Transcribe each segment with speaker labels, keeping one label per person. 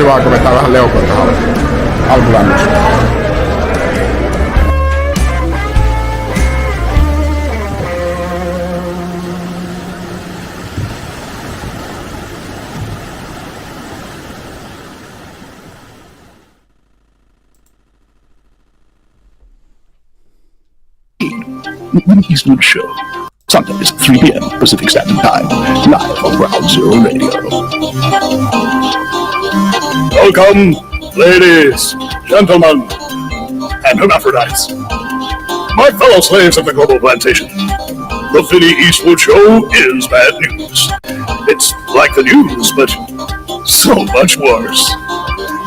Speaker 1: hyvä alkaa vetää vähän leukoa tähän alkulämmöksi.
Speaker 2: Vinny Eastwood Show. Sundays, 3 p.m. Pacific Standard Time. Live on Ground Zero Radio. Welcome, ladies, gentlemen, and hermaphrodites. My fellow slaves of the global plantation. The Vinny Eastwood Show is bad news. It's like the news, but so much worse.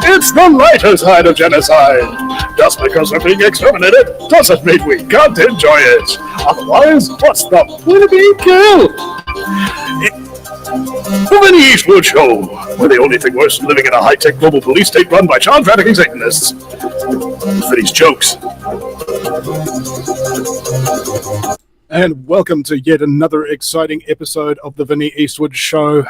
Speaker 2: It's the lighter side of genocide. Just because we're being exterminated doesn't mean we can't enjoy it. Otherwise, what's the point of being killed? The Vinny Eastwood Show. We're the only thing worse than living in a high-tech global police state run by child trafficking satanists. Vinny's jokes. And welcome to yet another exciting episode of the Vinny Eastwood Show,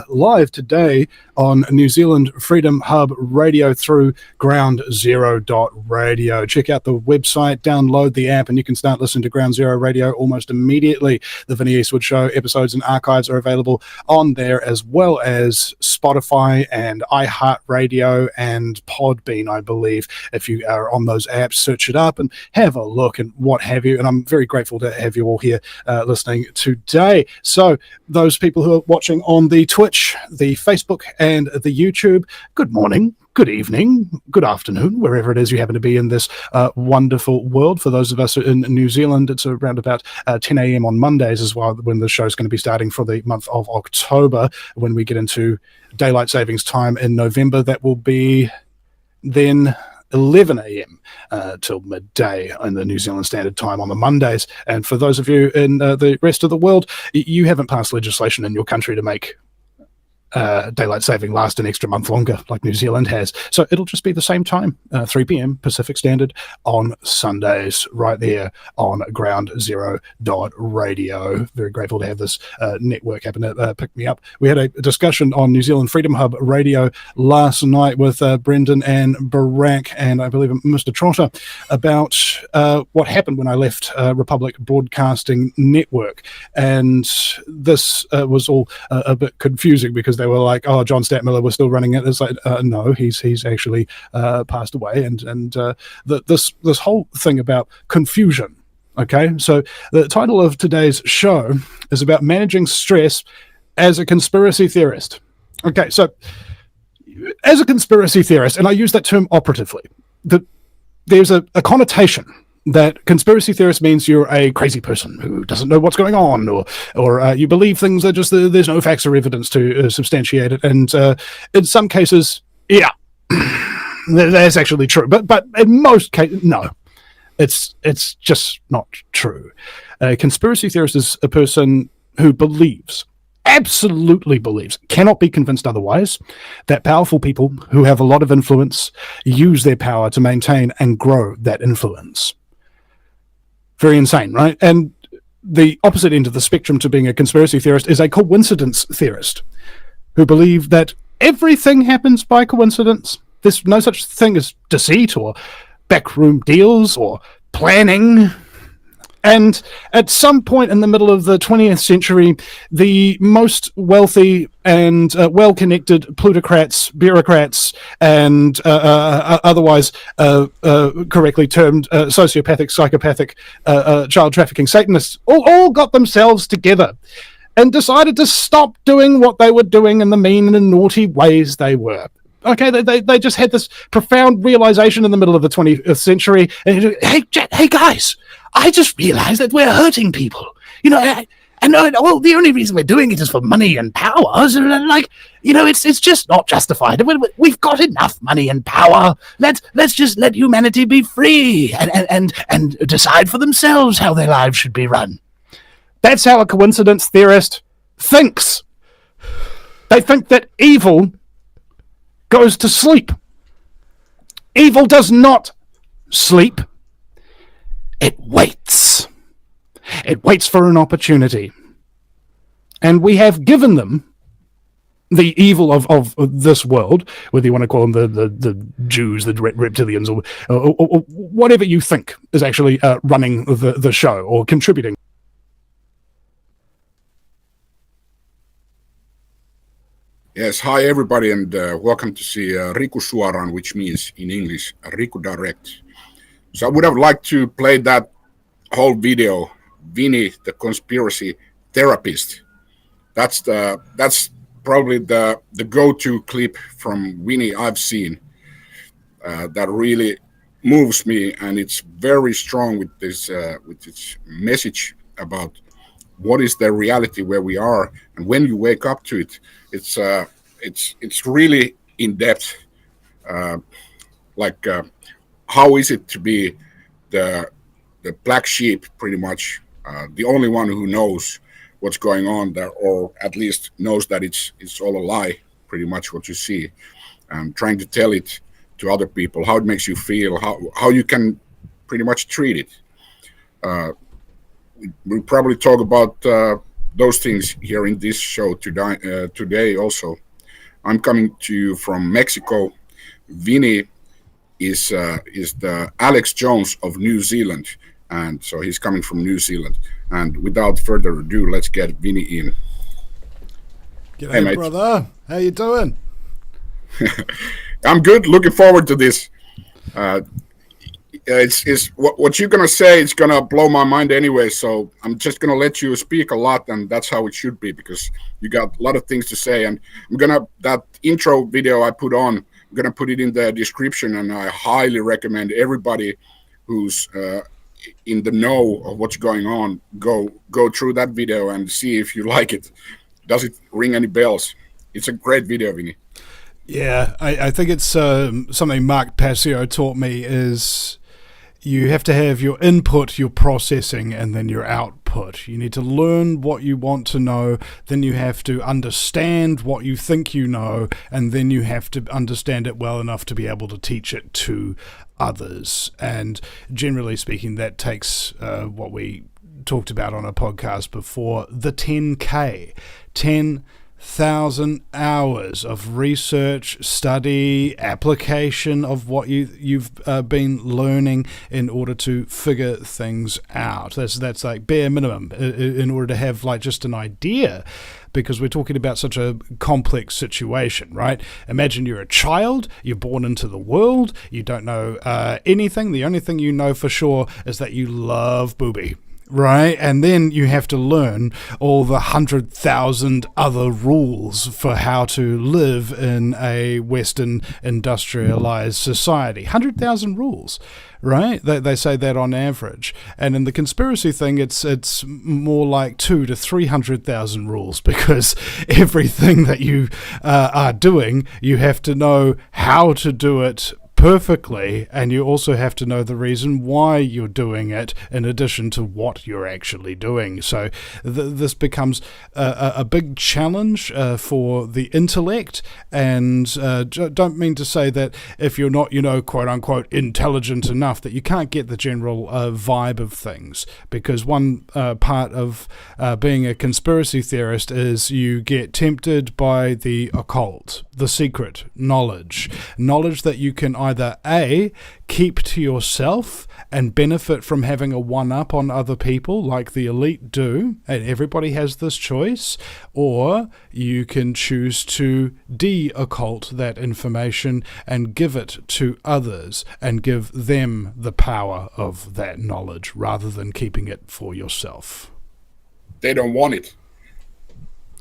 Speaker 2: live today on New Zealand Freedom Hub Radio through Ground Zero Radio. Check out the website, download the app, and you can start listening to Ground Zero Radio almost immediately. The Vinny Eastwood Show episodes and archives are available on there, as well as Spotify and iHeartRadio and Podbean, I believe. If you are on those apps, search it up and have a look and what have you. And I'm very grateful to have you all here listening today. So those people who are watching on the Twitch, the Facebook, and the YouTube, good morning, good evening, good afternoon, wherever it is you happen to be in this wonderful world. For those of us in New Zealand, it's around about 10 a.m. on Mondays as well, when the show's going to be starting for the month of October. When we get into daylight savings time in November, that will be then 11 a.m. Till midday in the New Zealand Standard Time on the Mondays. And for those of you in the rest of the world, you haven't passed legislation in your country to make daylight saving last an extra month longer like New Zealand has. So it'll just be the same time, 3 p.m. Pacific Standard on Sundays, right there on Ground Zero Radio. Very grateful to have this network happen to pick me up. We had a discussion on New Zealand Freedom Hub Radio last night with Brendan and Barack and I believe Mr. Trotter about what happened when I left Republic Broadcasting Network. And this was all a bit confusing because they were like, oh, John Statmiller was still running it. It's like, no, he's actually passed away. And this whole thing about confusion. Okay, so the title of today's show is about managing stress as a conspiracy theorist. Okay, so as a conspiracy theorist, and I use that term operatively, there's a connotation that conspiracy theorist means you're a crazy person who doesn't know what's going on, or you believe things that just there's no facts or evidence to substantiate it. And in some cases, yeah, that's actually true. But in most cases, no, it's just not true. A conspiracy theorist is a person who believes, absolutely believes, cannot be convinced otherwise, that powerful people who have a lot of influence use their power to maintain and grow that influence. Very insane, right? And the opposite end of the spectrum to being a conspiracy theorist is a coincidence theorist who believe that everything happens by coincidence. There's no such thing as deceit or backroom deals or planning. And at some point in the middle of the 20th century, the most wealthy and well-connected plutocrats, bureaucrats, and otherwise correctly termed sociopathic, psychopathic, child trafficking Satanists all got themselves together and decided to stop doing what they were doing in the mean and naughty ways they were. Okay, they just had this profound realization in the middle of the 20th century. And, hey guys, I just realized that we're hurting people. You know, well, the only reason we're doing it is for money and power. So, like, you know, it's just not justified. We've got enough money and power. Let's just let humanity be free and decide for themselves how their lives should be run. That's how a coincidence theorist thinks. They think that evil goes to sleep. Evil does not sleep. It waits. It waits for an opportunity. And we have given them the evil of this world, whether you want to call them the Jews, the reptilians, or whatever you think is actually running the show or contributing.
Speaker 1: Yes, hi everybody, and welcome to see Riku Suoraan, which means in English Riku Direct. So I would have liked to play that whole video, Vinny, the conspiracy therapist. That's probably the go-to clip from Vinny I've seen that really moves me, and it's very strong with its message about what is the reality where we are, and when you wake up to it, it's really in depth. How is it to be the black sheep, pretty much, the only one who knows what's going on there, or at least knows that it's all a lie, pretty much what you see, and trying to tell it to other people, how it makes you feel, how you can pretty much treat it. We'll probably talk about those things here in this show today also. I'm coming to you from Mexico. Vinny is the Alex Jones of New Zealand, and so he's coming from New Zealand. And without further ado, let's get Vinny in.
Speaker 2: G'day, hey, mate. Brother. How you doing?
Speaker 1: I'm good. Looking forward to this. It's what you're gonna say. It's gonna blow my mind anyway. So I'm just gonna let you speak a lot, and that's how it should be, because you got a lot of things to say. And that intro video I put on, I'm gonna put it in the description, and I highly recommend everybody who's in the know of what's going on go through that video and see if you like it. Does it ring any bells? It's a great video, Vinny.
Speaker 2: Yeah, I think it's something Mark Passio taught me is you have to have your input, your processing, and then your output. You need to learn what you want to know, then you have to understand what you think you know, and then you have to understand it well enough to be able to teach it to others. And generally speaking, that takes what we talked about on a podcast before, the 10K. 10,000 hours of research, study, application of what you've been learning in order to figure things out. That's like bare minimum in order to have like just an idea, because we're talking about such a complex situation, right? Imagine you're a child, you're born into the world, you don't know anything. The only thing you know for sure is that you love booby. Right, and then you have to learn all the 100,000 other rules for how to live in a Western industrialized society. 100,000 rules, right? They say that on average. And in the conspiracy thing, it's more like 200,000 to 300,000 rules, because everything that you are doing, you have to know how to do it perfectly, and you also have to know the reason why you're doing it in addition to what you're actually doing. So this becomes a big challenge for the intellect, and don't mean to say that if you're not, quote unquote intelligent enough, that you can't get the general vibe of things, because one part of being a conspiracy theorist is you get tempted by the occult, the secret, knowledge that you can either A, keep to yourself and benefit from having a one-up on other people like the elite do, and everybody has this choice, or you can choose to de-occult that information and give it to others and give them the power of that knowledge rather than keeping it for yourself.
Speaker 1: They don't want it.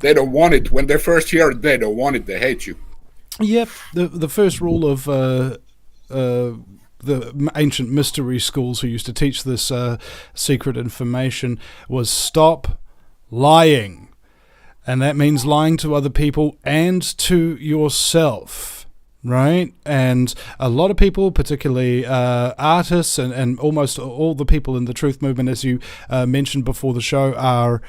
Speaker 1: They don't want it. When they first hear it, they don't want it. They hate you.
Speaker 2: Yep. The first rule of the ancient mystery schools who used to teach this secret information was stop lying. And that means lying to other people and to yourself. Right? And a lot of people, particularly artists and almost all the people in the truth movement, as you mentioned before the show, are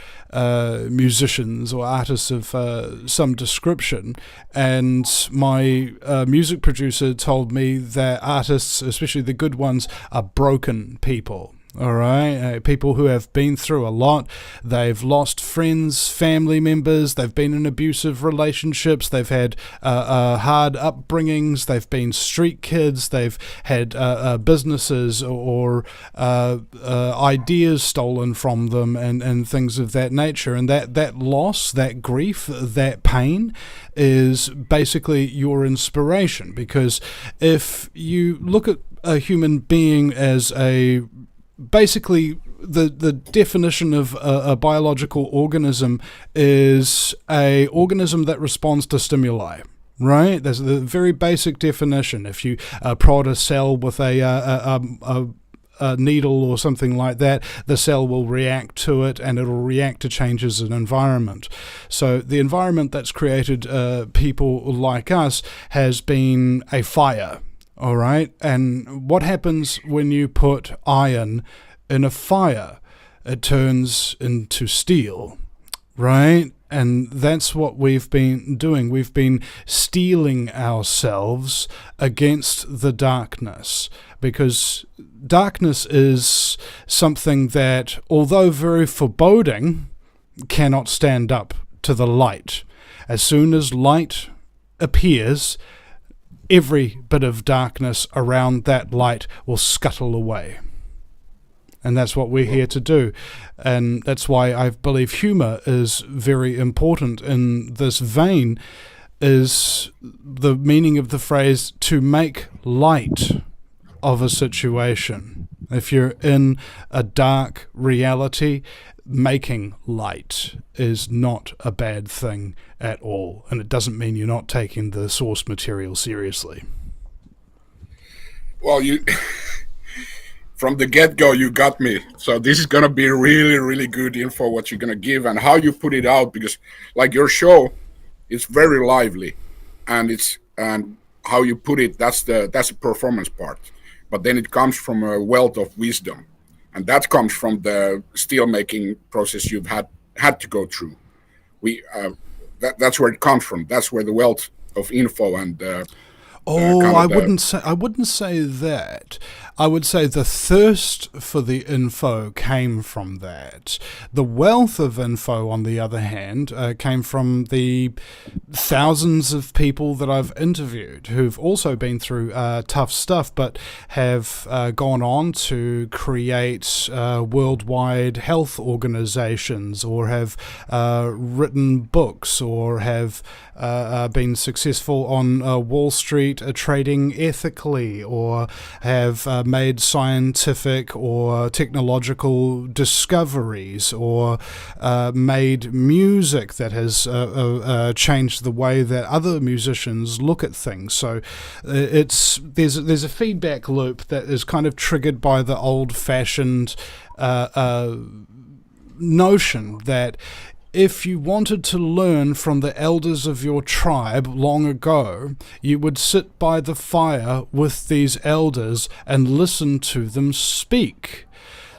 Speaker 2: musicians or artists of some description. And my music producer told me that artists, especially the good ones, are broken people. All right, people who have been through a lot. They've lost friends, family members. They've been in abusive relationships. They've had hard upbringings. They've been street kids. They've had businesses or ideas stolen from them and things of that nature. And that loss, that grief, that pain is basically your inspiration. Because if you look at a human being as basically, the definition of a biological organism is a organism that responds to stimuli. Right? There's the very basic definition. If you prod a cell with a needle or something like that, the cell will react to it, and it'll react to changes in environment. So the environment that's created people like us has been a fire. All right, and what happens when you put iron in a fire? It turns into steel, right? And that's what we've been doing. We've been steeling ourselves against the darkness, because darkness is something that, although very foreboding, cannot stand up to the light. As soon as light appears, every bit of darkness around that light will scuttle away. And that's what we're here to do. And that's why I believe humor is very important in this vein, is the meaning of the phrase to make light of a situation. If you're in a dark reality, making light is not a bad thing at all, and it doesn't mean you're not taking the source material seriously.
Speaker 1: Well, you from the get-go, you got me. So this is going to be really, really good info what you're going to give and how you put it out, because like your show, it's very lively, and how you put it, that's the performance part. But then it comes from a wealth of wisdom, and that comes from the steel making process you've had to go through. That's where it comes from. That's where the wealth of info and
Speaker 2: I wouldn't say that. I would say the thirst for the info came from that. The wealth of info, on the other hand, came from the thousands of people that I've interviewed who've also been through tough stuff, but have gone on to create worldwide health organizations, or have written books, or have been successful on Wall Street trading ethically, or have made scientific or technological discoveries, or made music that has changed the way that other musicians look at things. So there's a feedback loop that is kind of triggered by the old-fashioned notion that if you wanted to learn from the elders of your tribe long ago, you would sit by the fire with these elders and listen to them speak.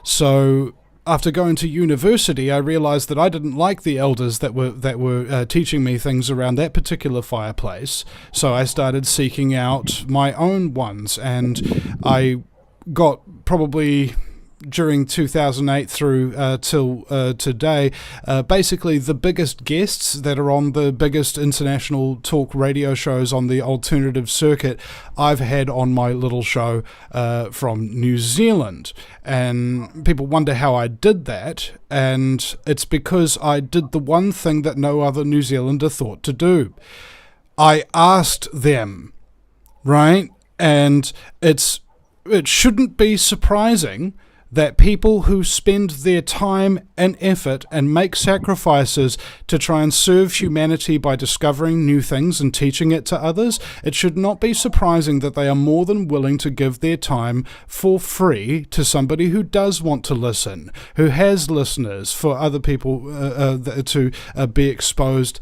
Speaker 2: So after going to university, I realized that I didn't like the elders that were teaching me things around that particular fireplace. So I started seeking out my own ones, and I got probably during 2008 through till today, basically the biggest guests that are on the biggest international talk radio shows on the alternative circuit, I've had on my little show from New Zealand. And people wonder how I did that, and it's because I did the one thing that no other New Zealander thought to do. I asked them, right? And it shouldn't be surprising that people who spend their time and effort and make sacrifices to try and serve humanity by discovering new things and teaching it to others, it should not be surprising that they are more than willing to give their time for free to somebody who does want to listen, who has listeners, for other people to be exposed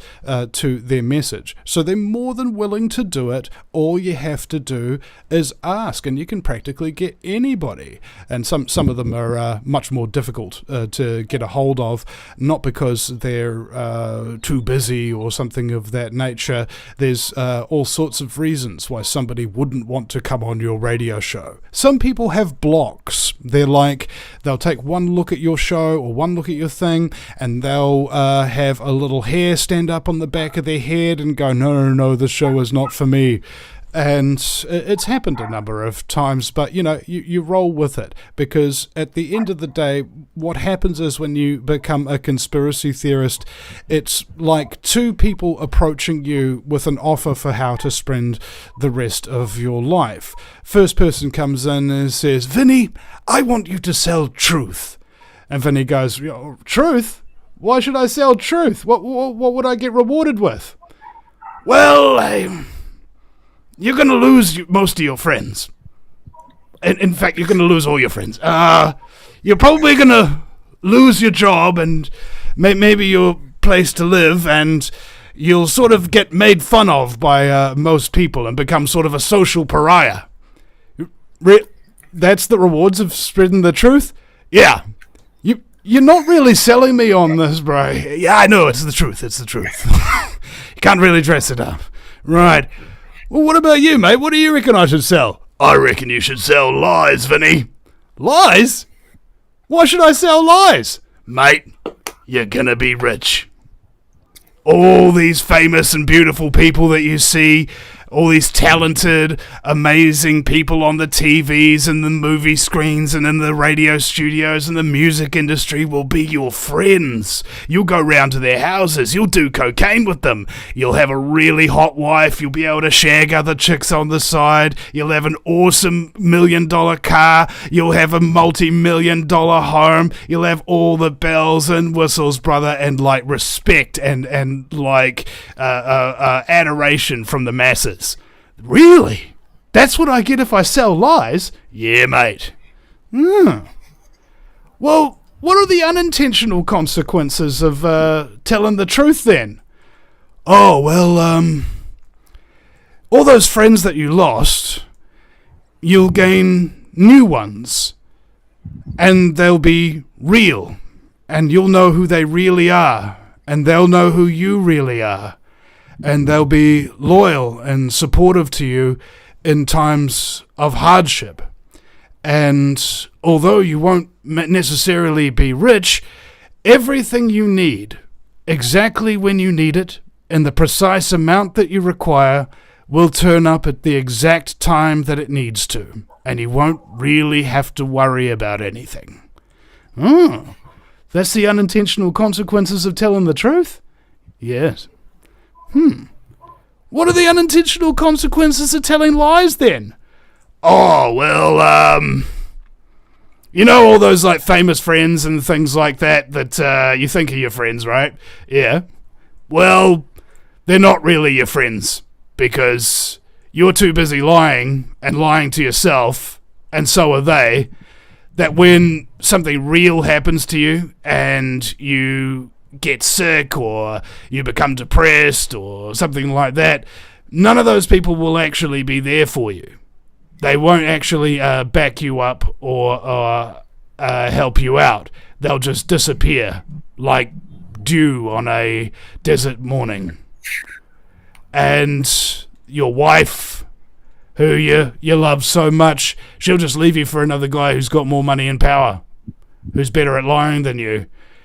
Speaker 2: to their message. So they're more than willing to do it. All you have to do is ask, and you can practically get anybody. And some of the them are much more difficult to get a hold of, not because they're too busy or something of that nature. There's all sorts of reasons why somebody wouldn't want to come on your radio show. Some people have blocks. They'll take one look at your show or one look at your thing, and they'll have a little hair stand up on the back of their head and go, no, this show is not for me. And it's happened a number of times, but you roll with it, because at the end of the day, what happens is when you become a conspiracy theorist, it's like two people approaching you with an offer for how to spend the rest of your life. First person comes in and says, "Vinny, I want you to sell truth." And Vinny goes, "Truth? Why should I sell truth? What would I get rewarded with?" "Well, you're going to lose most of your friends. In fact, you're going to lose all your friends. You're probably going to lose your job and maybe your place to live, and you'll sort of get made fun of by most people and become sort of a social pariah." That's the rewards of spreading the truth? Yeah. You're not really selling me on this, bro. Yeah, I know, it's the truth. You can't really dress it up. Right. Well, what about you, mate? What do you reckon I should sell? I reckon you should sell lies, Vinny. Lies? Why should I sell lies? Mate, you're gonna be rich. All these famous and beautiful people that you see, all these talented, amazing people on the TVs and the movie screens and in the radio studios and the music industry will be your friends. You'll go round to their houses. You'll do cocaine with them. You'll have a really hot wife. You'll be able to shag other chicks on the side. You'll have an awesome $1 million car. You'll have a multi-million dollar home. You'll have all the bells and whistles, brother, and respect and adoration from the masses. Really? That's what I get if I sell lies? Yeah, mate. Well, what are the unintentional consequences of telling the truth then? Oh, well, all those friends that you lost, you'll gain new ones, and they'll be real, and you'll know who they really are, and they'll know who you really are. And they'll be loyal and supportive to you in times of hardship. And although you won't necessarily be rich, everything you need, exactly when you need it, in the precise amount that you require, will turn up at the exact time that it needs to. And you won't really have to worry about anything. Oh, that's the unintentional consequences of telling the truth? Yes. What are the unintentional consequences of telling lies then? Oh, well, all those famous friends and things like that you think are your friends, right? Yeah. Well, they're not really your friends, because you're too busy lying and lying to yourself, and so are they, that when something real happens to you and you get sick or you become depressed or something like that, none of those people will actually be there for you. They won't actually back you up or help you out. They'll just disappear like dew on a desert morning. And your wife, who you love so much, she'll just leave you for another guy who's got more money and power, who's better at lying than you.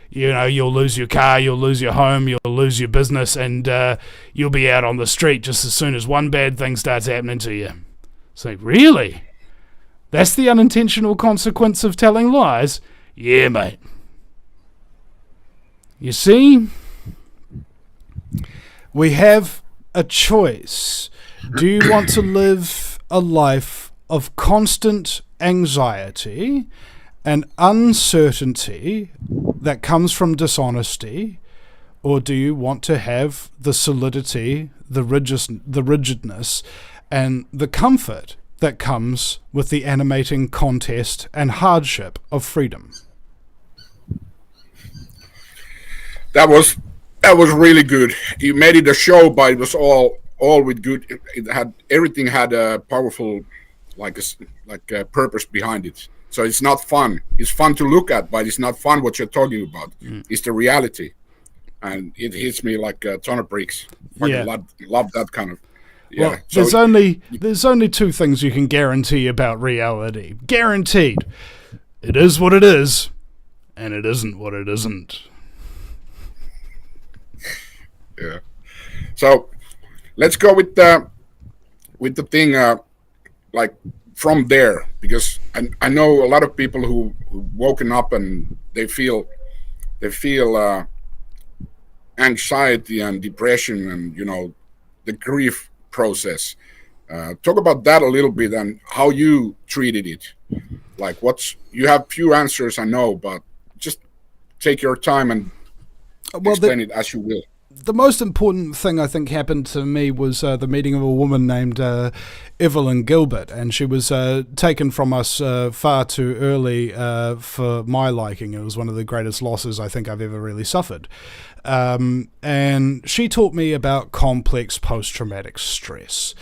Speaker 2: You'll lose your car, you'll lose your home, you'll lose your business, and you'll be out on the street just as soon as one bad thing starts happening to you. It's like, really? That's the unintentional consequence of telling lies? Yeah, mate. You see, we have a choice. Do you want to live a life of constant anxiety and uncertainty that comes from dishonesty, or do you want to have the solidity, the rigidness, and the comfort that comes with the animating contest and hardship of freedom?
Speaker 1: That was really good. You made it a show, but it was all with good. Everything had a powerful, like a purpose behind it. So it's not fun. It's fun to look at, but it's not fun what you're talking about. It's the reality. And it hits me like a ton of bricks.
Speaker 2: Yeah.
Speaker 1: Love that kind of. Yeah.
Speaker 2: Well, there's only two things you can guarantee about reality. Guaranteed. It is what it is, and it isn't what it isn't.
Speaker 1: Yeah. So let's go with the thing like from there, because I know a lot of people who woken up and they feel anxiety and depression and the grief process. Talk about that a little bit and how you treated it. Like you have few answers, I know, but just take your time and explain it as you will.
Speaker 2: The most important thing I think happened to me was the meeting of a woman named Evelyn Gilbert, and she was taken from us far too early for my liking. It was one of the greatest losses I think I've ever really suffered. And she taught me about complex post-traumatic stress.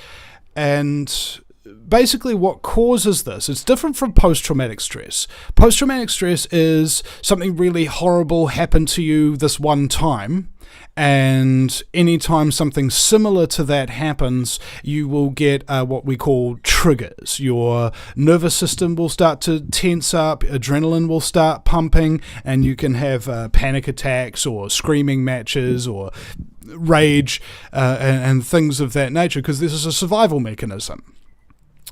Speaker 2: And basically what causes this, it's different from post-traumatic stress. Post-traumatic stress is something really horrible happened to you this one time, and anytime something similar to that happens, you will get what we call triggers. Your nervous system will start to tense up, adrenaline will start pumping, and you can have panic attacks or screaming matches or rage and things of that nature, because this is a survival mechanism.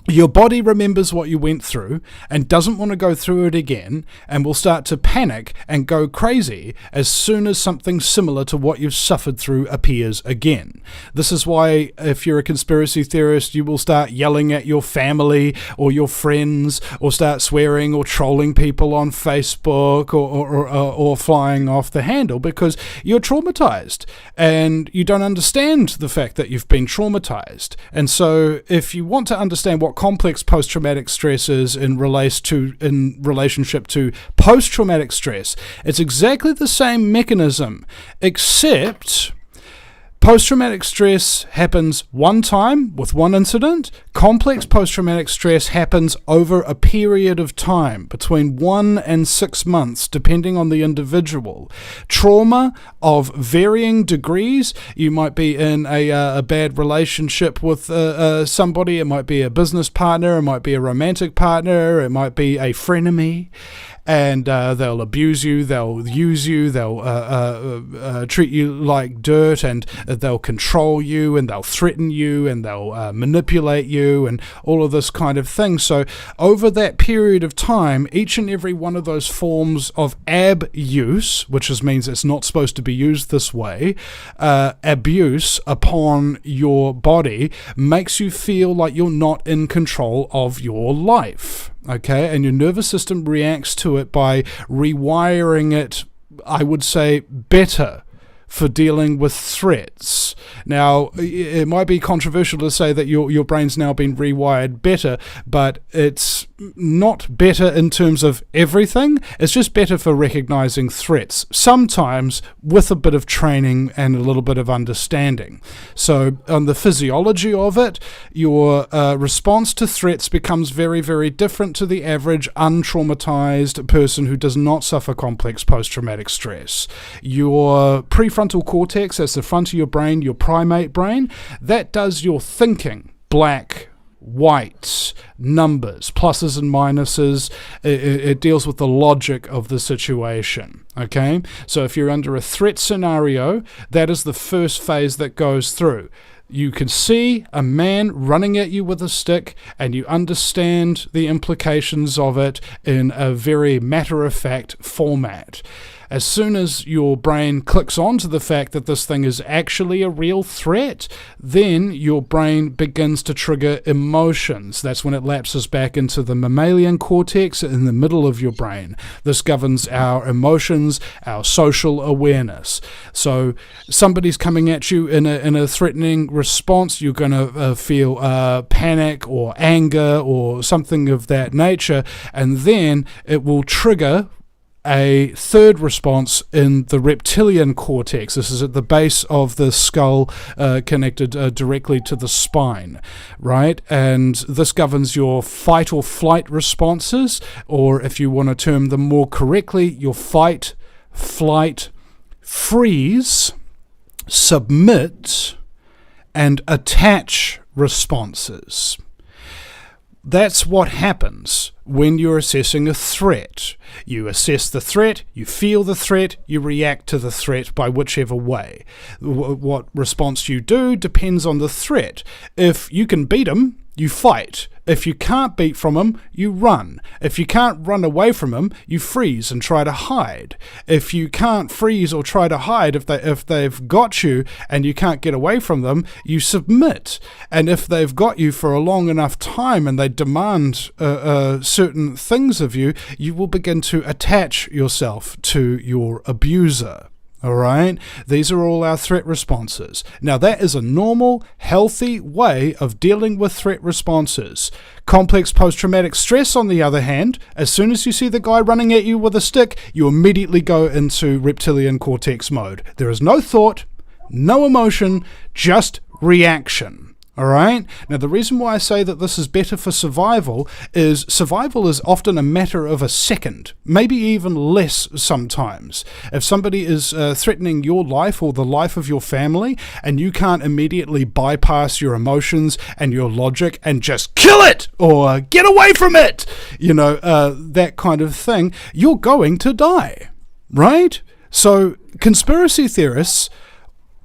Speaker 2: Your body remembers what you went through and doesn't want to go through it again, and will start to panic and go crazy as soon as something similar to what you've suffered through appears again. This is why if you're a conspiracy theorist, you will start yelling at your family or your friends, or start swearing or trolling people on Facebook, or flying off the handle, because you're traumatized and you don't understand the fact that you've been traumatized. And so if you want to understand what complex post-traumatic stress is in relationship to post-traumatic stress, it's exactly the same mechanism, except post-traumatic stress happens one time with one incident. Complex post-traumatic stress happens over a period of time, between 1 and 6 months, depending on the individual. Trauma of varying degrees. You might be in a bad relationship with somebody. It might be a business partner. It might be a romantic partner. It might be a frenemy. And they'll abuse you, they'll use you, they'll treat you like dirt, and they'll control you, and they'll threaten you, and they'll manipulate you, and all of this kind of thing. So over that period of time, each and every one of those forms of abuse, which means it's not supposed to be used this way, abuse upon your body, makes you feel like you're not in control of your life. Okay, and your nervous system reacts to it by rewiring it, I would say, better for dealing with threats. Now, it might be controversial to say that your brain's now been rewired better, but it's not better in terms of everything. It's just better for recognizing threats, sometimes with a bit of training and a little bit of understanding. So on the physiology of it, your response to threats becomes very, very different to the average untraumatized person who does not suffer complex post-traumatic stress. Your prefrontal cortex, that's the front of your brain, your primate brain, that does your thinking. Black, white, numbers, pluses and minuses. It deals with the logic of the situation. Okay, so if you're under a threat scenario, that is the first phase that goes through. You can see a man running at you with a stick, and you understand the implications of it in a very matter-of-fact format. As soon as your brain clicks on to the fact that this thing is actually a real threat, then your brain begins to trigger emotions. That's when it lapses back into the mammalian cortex in the middle of your brain. This governs our emotions, our social awareness. So somebody's coming at you in a threatening response, you're going to feel panic or anger or something of that nature, and then it will trigger a third response in the reptilian cortex. This is at the base of the skull, connected directly to the spine, right? And this governs your fight or flight responses, or if you want to term them more correctly, your fight, flight, freeze, submit, and attach responses. That's what happens when you're assessing a threat. You assess the threat, you feel the threat, you react to the threat by whichever way. What response you do depends on the threat. If you can beat them, you fight. If you can't beat from them, you run. If you can't run away from them, you freeze and try to hide. If you can't freeze or try to hide, if they've got you and you can't get away from them, you submit. And if they've got you for a long enough time and they demand certain things of you, you will begin to attach yourself to your abuser. All right, these are all our threat responses. Now, that is a normal, healthy way of dealing with threat responses. Complex post-traumatic stress, on the other hand, as soon as you see the guy running at you with a stick, you immediately go into reptilian cortex mode. There is no thought, no emotion, just reaction. All right. Now, the reason why I say that this is better for survival is often a matter of a second, maybe even less sometimes. If somebody is threatening your life or the life of your family, and you can't immediately bypass your emotions and your logic and just kill it or get away from it, that kind of thing, you're going to die, right? So conspiracy theorists,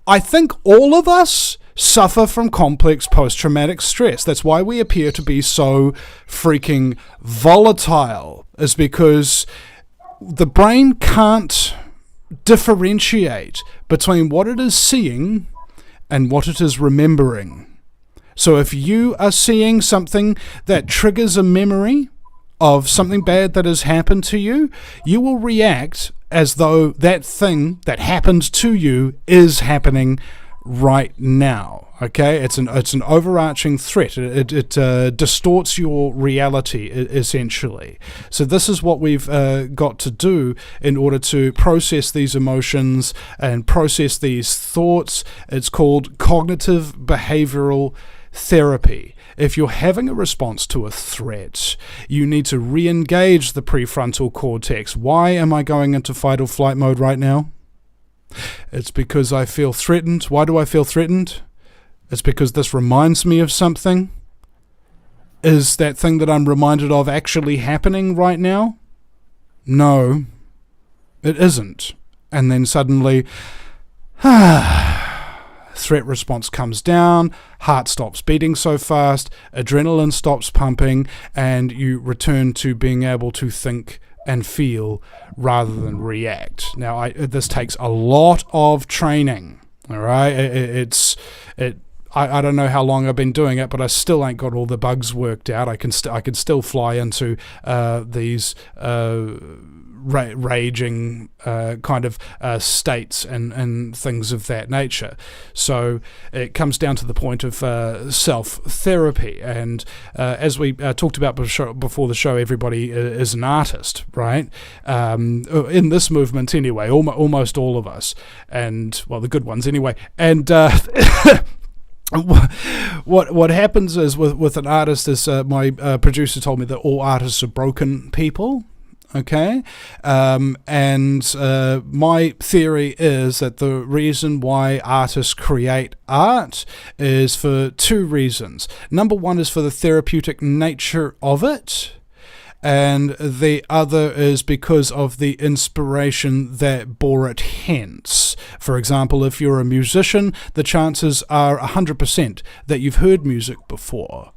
Speaker 2: I think all of us suffer from complex post-traumatic stress. That's why we appear to be so freaking volatile, is because the brain can't differentiate between what it is seeing and what it is remembering. So if you are seeing something that triggers a memory of something bad that has happened to you, you will react as though that thing that happened to you is happening right now. Okay, it's an overarching threat. It distorts your reality, essentially. So this is what we've got to do in order to process these emotions and process these thoughts. It's called cognitive behavioral therapy. If you're having a response to a threat, you need to re-engage the prefrontal cortex. Why am I going into fight or flight mode right now? It's because I feel threatened. Why do I feel threatened? It's because this reminds me of something. Is that thing that I'm reminded of actually happening right now? No, it isn't. And then suddenly, threat response comes down, heart stops beating so fast, adrenaline stops pumping, and you return to being able to think and feel rather than react. Now, this takes a lot of training. All right, I don't know how long I've been doing it, but I still ain't got all the bugs worked out. I can still fly into these raging kind of states and things of that nature. So it comes down to the point of self-therapy. And as we talked about before the show, everybody is an artist, right? In this movement anyway, almost all of us. And, well, the good ones anyway. And what happens is with an artist is my producer told me that all artists are broken people. Okay, and my theory is that the reason why artists create art is for two reasons. Number one is for the therapeutic nature of it, and the other is because of the inspiration that bore it hence. For example, if you're a musician, the chances are 100% that you've heard music before,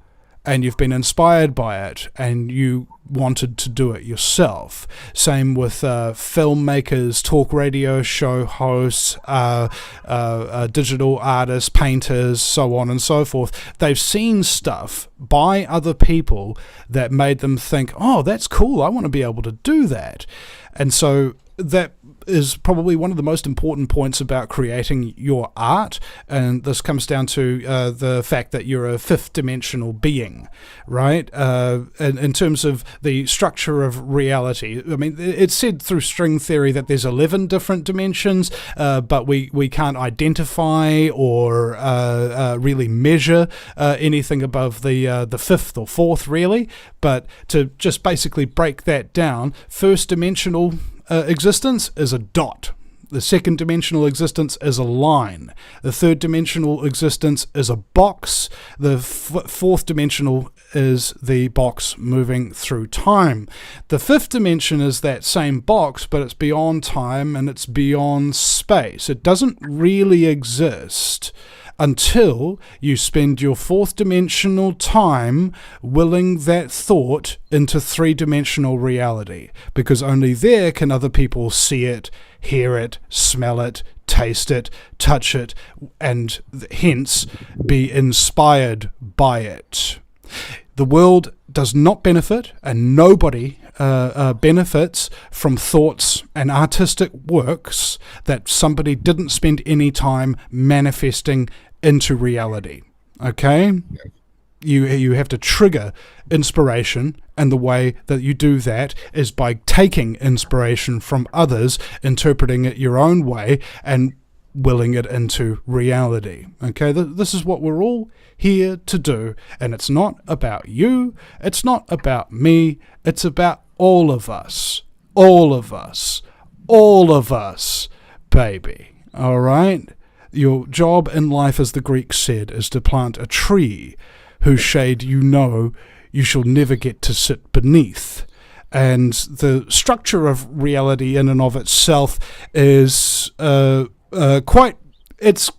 Speaker 2: and you've been inspired by it, and you wanted to do it yourself. Same with filmmakers, talk radio show hosts, digital artists, painters, so on and so forth. They've seen stuff by other people that made them think, oh, that's cool, I want to be able to do that. And so that is probably one of the most important points about creating your art, and this comes down to the fact that you're a fifth dimensional being, right? In terms of the structure of reality, I mean, it's said through string theory that there's 11 different dimensions, but we can't identify or really measure anything above the fifth or fourth, really. But to just basically break that down, first dimensional existence is a dot. The second dimensional existence is a line. The third dimensional existence is a box. The fourth dimensional is the box moving through time. The fifth dimension is that same box, but it's beyond time and it's beyond space. It doesn't really exist until you spend your fourth dimensional time willing that thought into three-dimensional reality, because only there can other people see it, hear it, smell it, taste it, touch it, and hence be inspired by it. The world does not benefit, and nobody benefits from thoughts and artistic works that somebody didn't spend any time manifesting into reality. Okay? You have to trigger inspiration, and the way that you do that is by taking inspiration from others, interpreting it your own way, and willing it into reality. Okay? This is what we're all here to do, and it's not about you, it's not about me, it's about all of us. All of us. All of us, baby. All right? Your job in life, as the Greeks said, is to plant a tree whose shade you shall never get to sit beneath. And the structure of reality in and of itself is quite... It's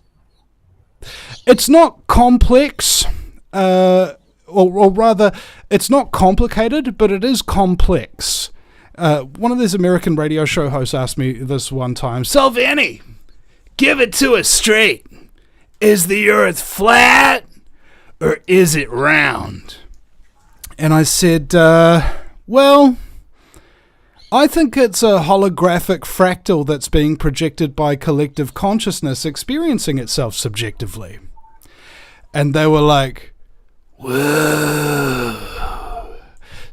Speaker 2: not complex, or rather, it's not complicated, but it is complex. One of these American radio show hosts asked me this one time, "So, Vinny, give it to us straight. Is the earth flat or is it round?" And I said, well, I think it's a holographic fractal that's being projected by collective consciousness experiencing itself subjectively. And they were like, whoa.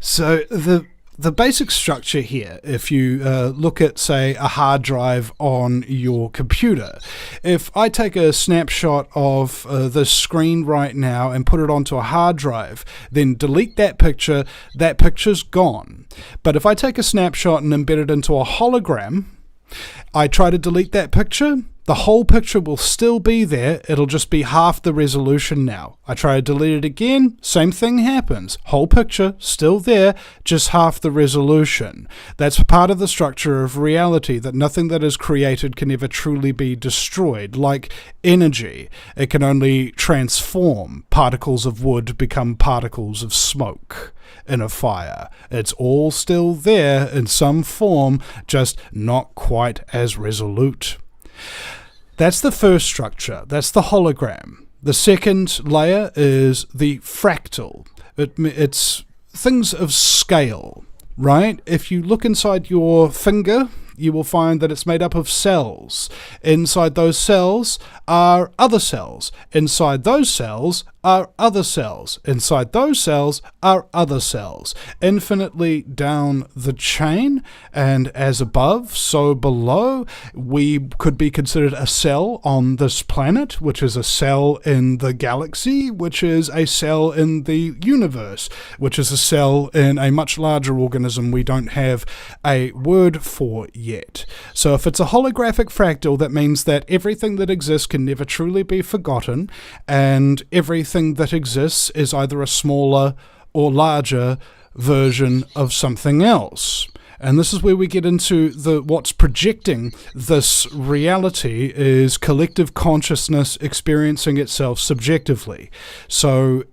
Speaker 2: So the basic structure here, if you look at, say, a hard drive on your computer, if I take a snapshot of the screen right now and put it onto a hard drive, then delete that picture's gone. But if I take a snapshot and embed it into a hologram, I try to delete that picture, the whole picture will still be there, it'll just be half the resolution now. I try to delete it again, same thing happens. Whole picture, still there, just half the resolution. That's part of the structure of reality, that nothing that is created can ever truly be destroyed. Like energy, it can only transform. Particles of wood become particles of smoke in a fire. It's all still there in some form, just not quite as resolute. That's the first structure. That's the hologram. The second layer is the fractal. It's things of scale, right? If you look inside your finger, you will find that it's made up of cells. Inside those cells are other cells. Inside those cells are other cells. Inside those cells are other cells. Infinitely down the chain, and as above, so below. We could be considered a cell on this planet, which is a cell in the galaxy, which is a cell in the universe, which is a cell in a much larger organism we don't have a word for yet. So if it's a holographic fractal, that means that everything that exists can never truly be forgotten, and everything that exists is either a smaller or larger version of something else. And this is where we get into what's projecting this reality is collective consciousness experiencing itself subjectively. So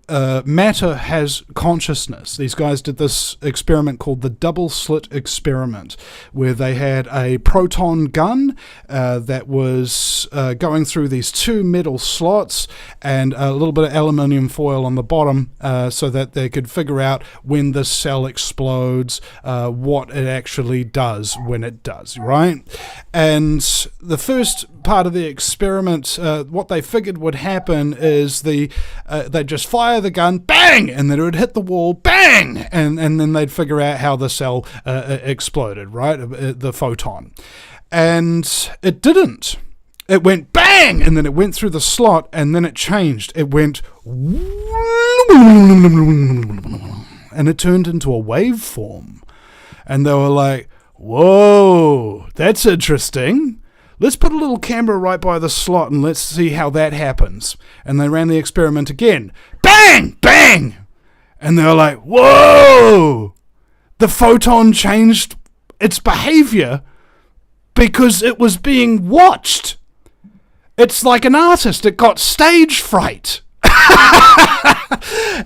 Speaker 2: matter has consciousness. These guys did this experiment called the double slit experiment, where they had a proton gun that was going through these two metal slots and a little bit of aluminium foil on the bottom so that they could figure out when this cell explodes, what it actually does when it does, right? And the first part of the experiment, what they figured would happen is they'd just fire the gun, bang, and then it would hit the wall, bang, and then they'd figure out how the cell exploded, right? The photon. And it didn't. It went bang, and then it went through the slot, and then it changed. It went, and it turned into a waveform. And they were like, whoa, that's interesting. Let's put a little camera right by the slot and let's see how that happens. And they ran the experiment again. Bang, bang. And they were like, whoa, the photon changed its behavior because it was being watched. It's like an artist. It got stage fright.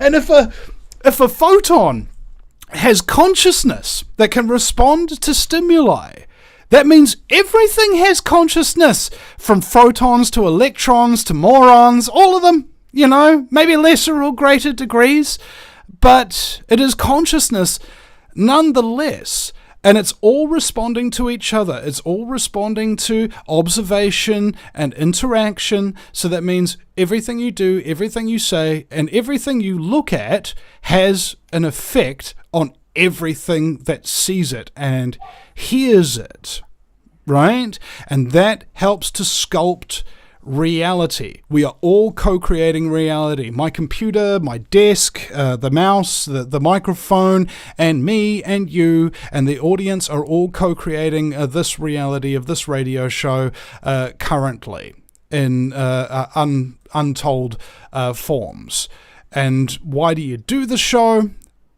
Speaker 2: And if a photon has consciousness that can respond to stimuli, that means everything has consciousness, from photons to electrons to morons, all of them, maybe lesser or greater degrees, but it is consciousness nonetheless. And it's all responding to each other. It's all responding to observation and interaction. So that means everything you do, everything you say, and everything you look at has an effect on everything that sees it and hears it, right? And that helps to sculpt reality. We are all co-creating reality. My computer, my desk, the mouse, the microphone, and me and you and the audience are all co-creating this reality of this radio show currently in untold forms. And why do you do the show?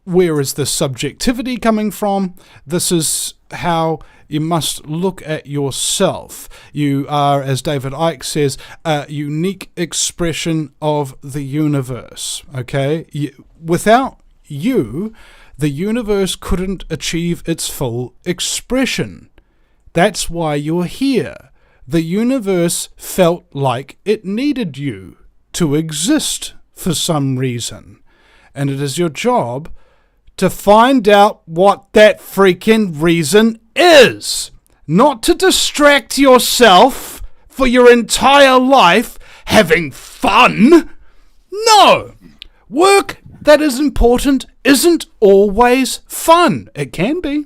Speaker 2: Where is the subjectivity coming from? This is how you must look at yourself. You are, as David Icke says, a unique expression of the universe, okay? Without you, the universe couldn't achieve its full expression. That's why you're here. The universe felt like it needed you to exist for some reason. And it is your job to find out what that freaking reason is. Not to distract yourself for your entire life having fun. No! Work that is important isn't always fun. It can be.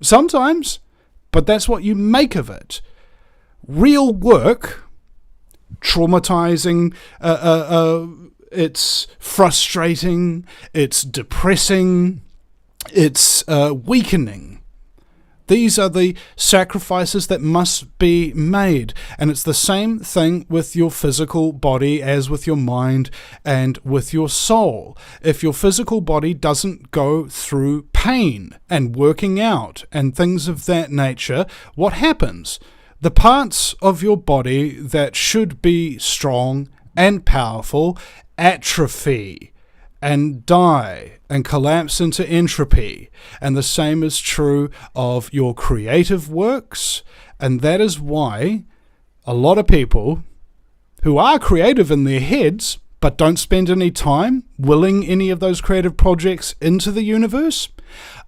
Speaker 2: Sometimes. But that's what you make of it. Real work, traumatizing, it's frustrating, it's depressing, it's weakening. These are the sacrifices that must be made. And it's the same thing with your physical body as with your mind and with your soul. If your physical body doesn't go through pain and working out and things of that nature, what happens? The parts of your body that should be strong and powerful atrophy and die and collapse into entropy. And the same is true of your creative works. And that is why a lot of people who are creative in their heads but don't spend any time willing any of those creative projects into the universe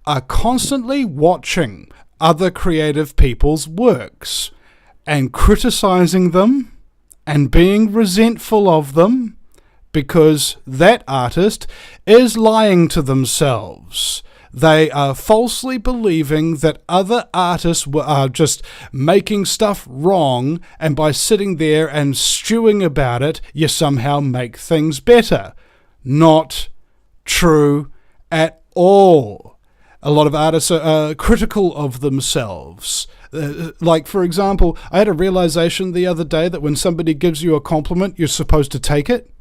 Speaker 2: are constantly watching other creative people's works and criticizing them and being resentful of them, because that artist is lying to themselves. They are falsely believing that other artists are just making stuff wrong, and by sitting there and stewing about it, you somehow make things better. Not true at all. A lot of artists are critical of themselves. Like, for example, I had a realization the other day that when somebody gives you a compliment, you're supposed to take it.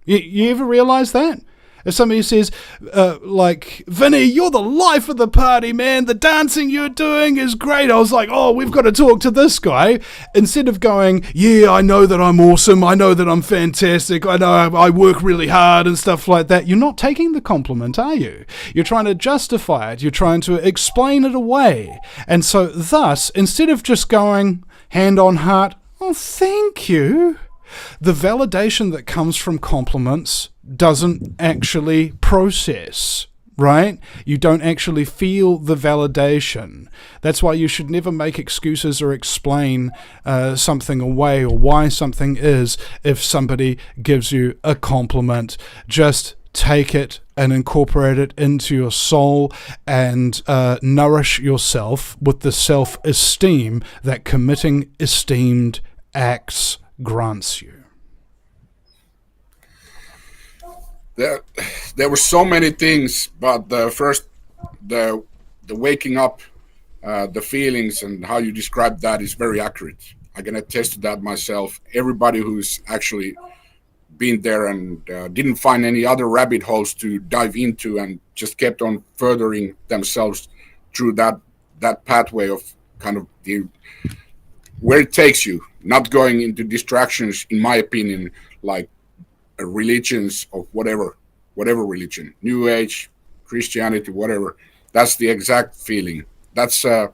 Speaker 2: You ever realize that? If somebody says, like, Vinny, you're the life of the party, man. The dancing you're doing is great. I was like, oh, we've got to talk to this guy. Instead of going, yeah, I know that I'm awesome. I know that I'm fantastic. I know I work really hard and stuff like that. You're not taking the compliment, are you? You're trying to justify it. You're trying to explain it away. And so thus, instead of just going hand on heart, oh, thank you, the validation that comes from compliments doesn't actually process. right? You don't actually feel the validation. That's why you should never make excuses or explain something away or why something is if somebody gives you a compliment. Just take it and incorporate it into your soul and nourish yourself with the self-esteem that committing esteemed acts grants you.
Speaker 1: There were so many things, but the waking up, the feelings, and how you describe that is very accurate. I can attest to that myself. Everybody who's actually been there and didn't find any other rabbit holes to dive into and just kept on furthering themselves through that pathway of kind of where it takes you, not going into distractions, in my opinion, like religions of whatever religion, New Age, Christianity, whatever. That's the exact feeling. That's how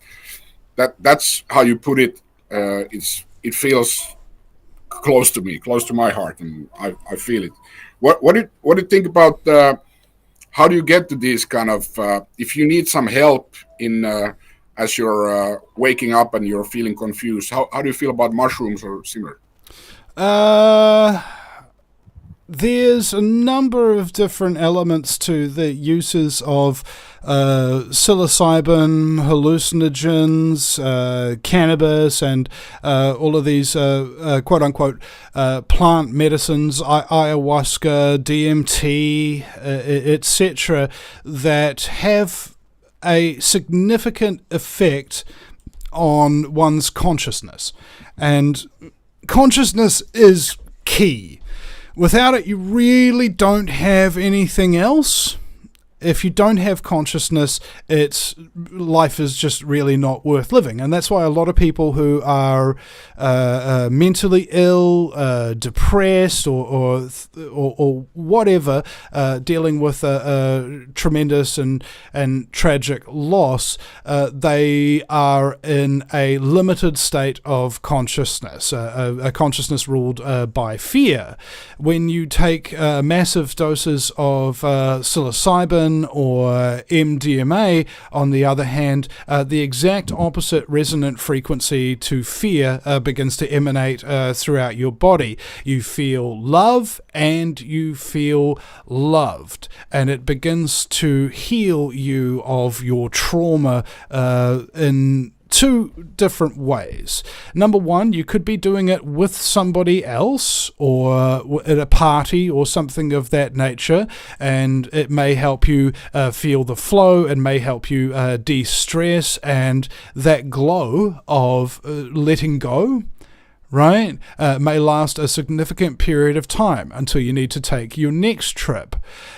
Speaker 1: you put it. It feels close to me, close to my heart, and I feel it. What do you think about how do you get to this kind of if you need some help in as you're waking up and you're feeling confused? How do you feel about mushrooms or similar?
Speaker 2: There's a number of different elements to the uses of psilocybin, hallucinogens, cannabis, and all of these quote-unquote plant medicines, ayahuasca, DMT, etc., that have a significant effect on one's consciousness. And consciousness is key. Without it, you really don't have anything else. If you don't have consciousness, life is just really not worth living. And that's why a lot of people who are mentally ill, depressed, or whatever, dealing with a tremendous and tragic loss, they are in a limited state of consciousness, a consciousness ruled by fear. When you take massive doses of psilocybin or MDMA, on the other hand, the exact opposite resonant frequency to fear begins to emanate throughout your body. You feel love and you feel loved, and it begins to heal you of your trauma in two different ways. Number one, you could be doing it with somebody else or at a party or something of that nature, and it may help you feel the flow and may help you de-stress, and that glow of letting go, right, may last a significant period of time until you need to take your next trip.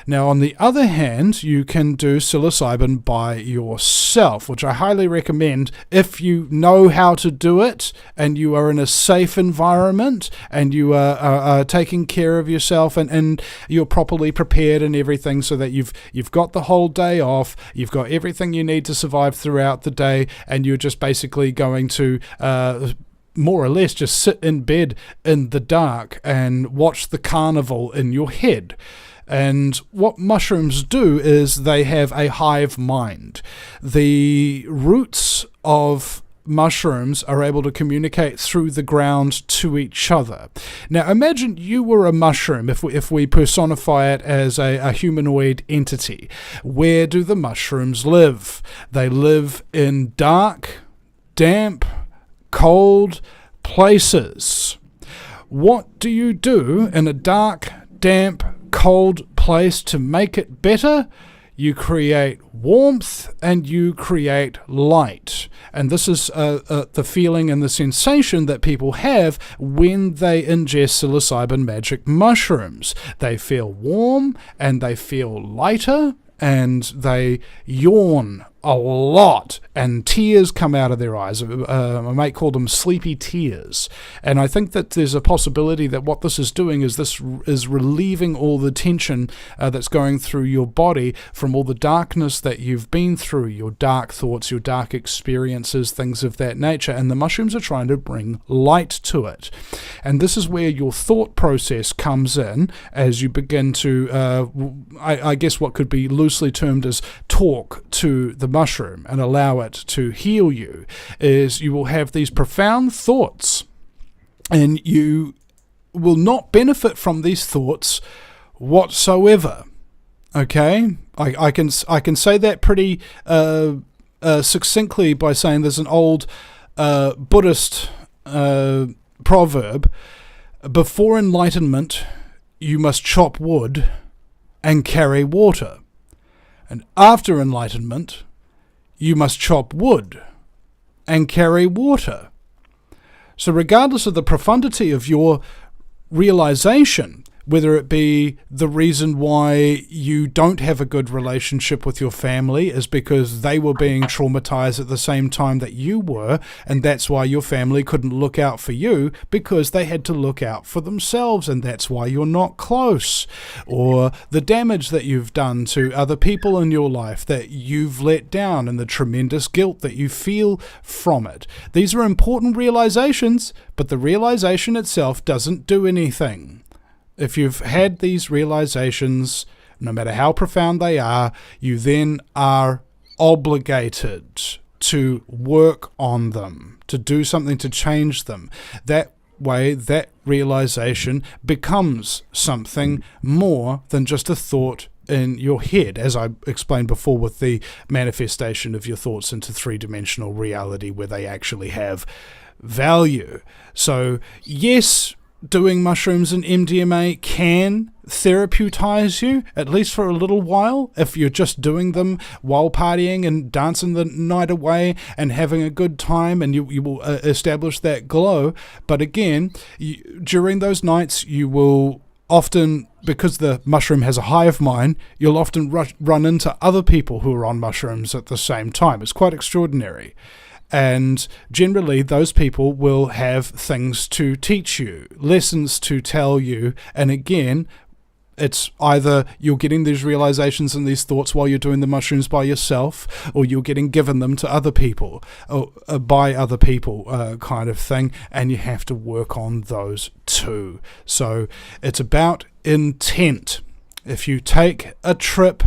Speaker 2: Now, on the other hand, you can do psilocybin by yourself, which I highly recommend if you know how to do it and you are in a safe environment and you are taking care of yourself and you're properly prepared and everything, so that you've got the whole day off, you've got everything you need to survive throughout the day, and you're just basically going to more or less just sit in bed in the dark and watch the carnival in your head. And what mushrooms do is they have a hive mind. The roots of mushrooms are able to communicate through the ground to each other. Now imagine you were a mushroom, if we personify it as a humanoid entity. Where do the mushrooms live? They live in dark, damp, cold places. What do you do in a dark, damp, cold place to make it better? You create warmth and you create light. And this is the feeling and the sensation that people have when they ingest psilocybin magic mushrooms. They feel warm and they feel lighter and they yawn a lot, and tears come out of their eyes. My mate called them sleepy tears. And I think that there's a possibility that what this is doing is this is relieving all the tension that's going through your body from all the darkness that you've been through, your dark thoughts, your dark experiences, things of that nature. And the mushrooms are trying to bring light to it. And this is where your thought process comes in as you begin to, I guess what could be loosely termed as talk to the mushroom and allow it to heal you, is you will have these profound thoughts and you will not benefit from these thoughts whatsoever. Okay? I can say that pretty succinctly by saying there's an old Buddhist proverb: before enlightenment you must chop wood and carry water, and after enlightenment you must chop wood and carry water. So regardless of the profundity of your realization, whether it be the reason why you don't have a good relationship with your family is because they were being traumatized at the same time that you were, and that's why your family couldn't look out for you because they had to look out for themselves, and that's why you're not close. Or the damage that you've done to other people in your life that you've let down and the tremendous guilt that you feel from it. These are important realizations, but the realization itself doesn't do anything. If you've had these realizations, no matter how profound they are, you then are obligated to work on them, to do something to change them. That way, that realization becomes something more than just a thought in your head, as I explained before with the manifestation of your thoughts into three-dimensional reality where they actually have value. So, yes, doing mushrooms and MDMA can therapeutize you, at least for a little while, if you're just doing them while partying and dancing the night away and having a good time, and you will establish that glow. But again, during those nights, you will often, because the mushroom has a hive mind, you'll often run into other people who are on mushrooms at the same time. It's quite extraordinary. And generally, those people will have things to teach you, lessons to tell you. And again, it's either you're getting these realizations and these thoughts while you're doing the mushrooms by yourself, or you're getting given them to other people, or by other people, kind of thing. And you have to work on those too. So it's about intent. If you take a trip,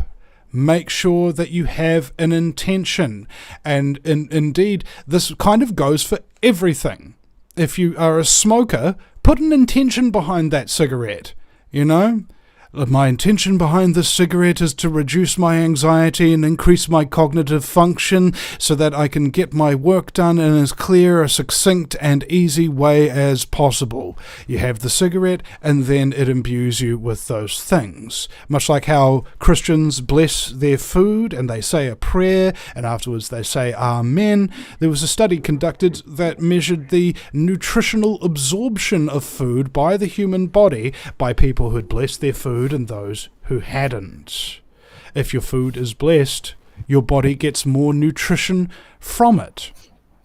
Speaker 2: make sure that you have an intention. And indeed, this kind of goes for everything. If you are a smoker, put an intention behind that cigarette. You know, my intention behind this cigarette is to reduce my anxiety and increase my cognitive function so that I can get my work done in as clear, a succinct and easy way as possible. You have the cigarette and then it imbues you with those things. Much like how Christians bless their food and they say a prayer and afterwards they say Amen. There was a study conducted that measured the nutritional absorption of food by the human body by people who had blessed their food and those who hadn't. If your food is blessed, your body gets more nutrition from it.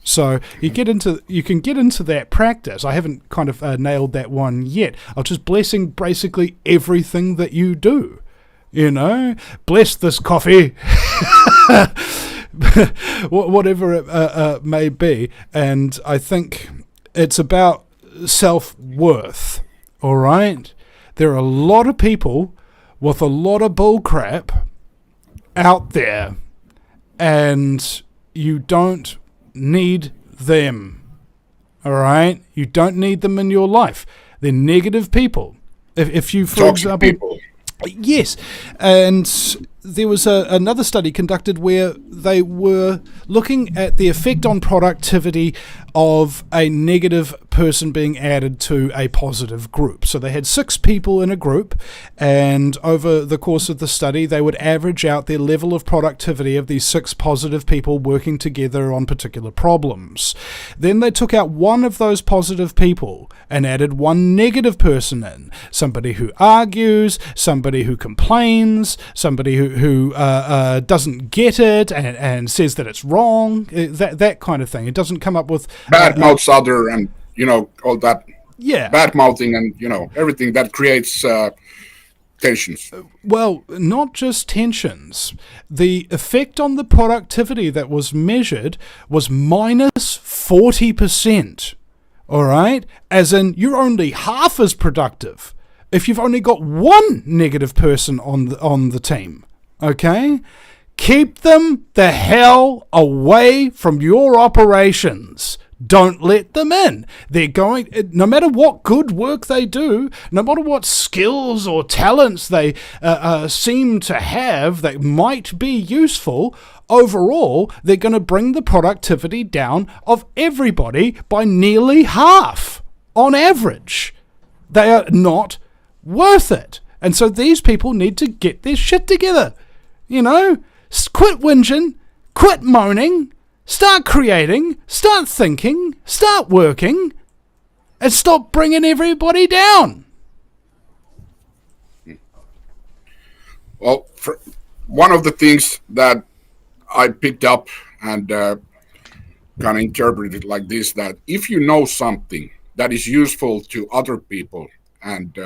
Speaker 2: So you can get into that practice. I haven't kind of nailed that one yet. I'm just blessing basically everything that you do. You know, bless this coffee, whatever it may be. And I think it's about self-worth. All right. There are a lot of people with a lot of bullcrap out there, and you don't need them. All right? You don't need them in your life. They're negative people. If you, for example, people. Yes, and there was another study conducted where they were looking at the effect on productivity of a negative person being added to a positive group. So they had 6 people in a group, and over the course of the study, they would average out their level of productivity of these 6 positive people working together on particular problems. Then they took out one of those positive people and added one negative person in. Somebody who argues, somebody who complains, somebody who doesn't get it and says that it's wrong, that kind of thing. It doesn't come up with...
Speaker 1: Bad mouths other and, all that.
Speaker 2: Yeah.
Speaker 1: Bad mouthing and, everything that creates tensions.
Speaker 2: Well, not just tensions. The effect on the productivity that was measured was minus 40%. All right? As in, you're only half as productive if you've only got one negative person on the team. Okay? Keep them the hell away from your operations. Don't let them in. They're going, no matter what good work they do, no matter what skills or talents they seem to have that might be useful, overall, they're going to bring the productivity down of everybody by nearly half on average. They are not worth it. And so these people need to get their shit together. Quit whinging, quit moaning, start creating, start thinking, start working, and stop bringing everybody down.
Speaker 1: Well, one of the things that I picked up and kind of interpreted like this, that if you know something that is useful to other people and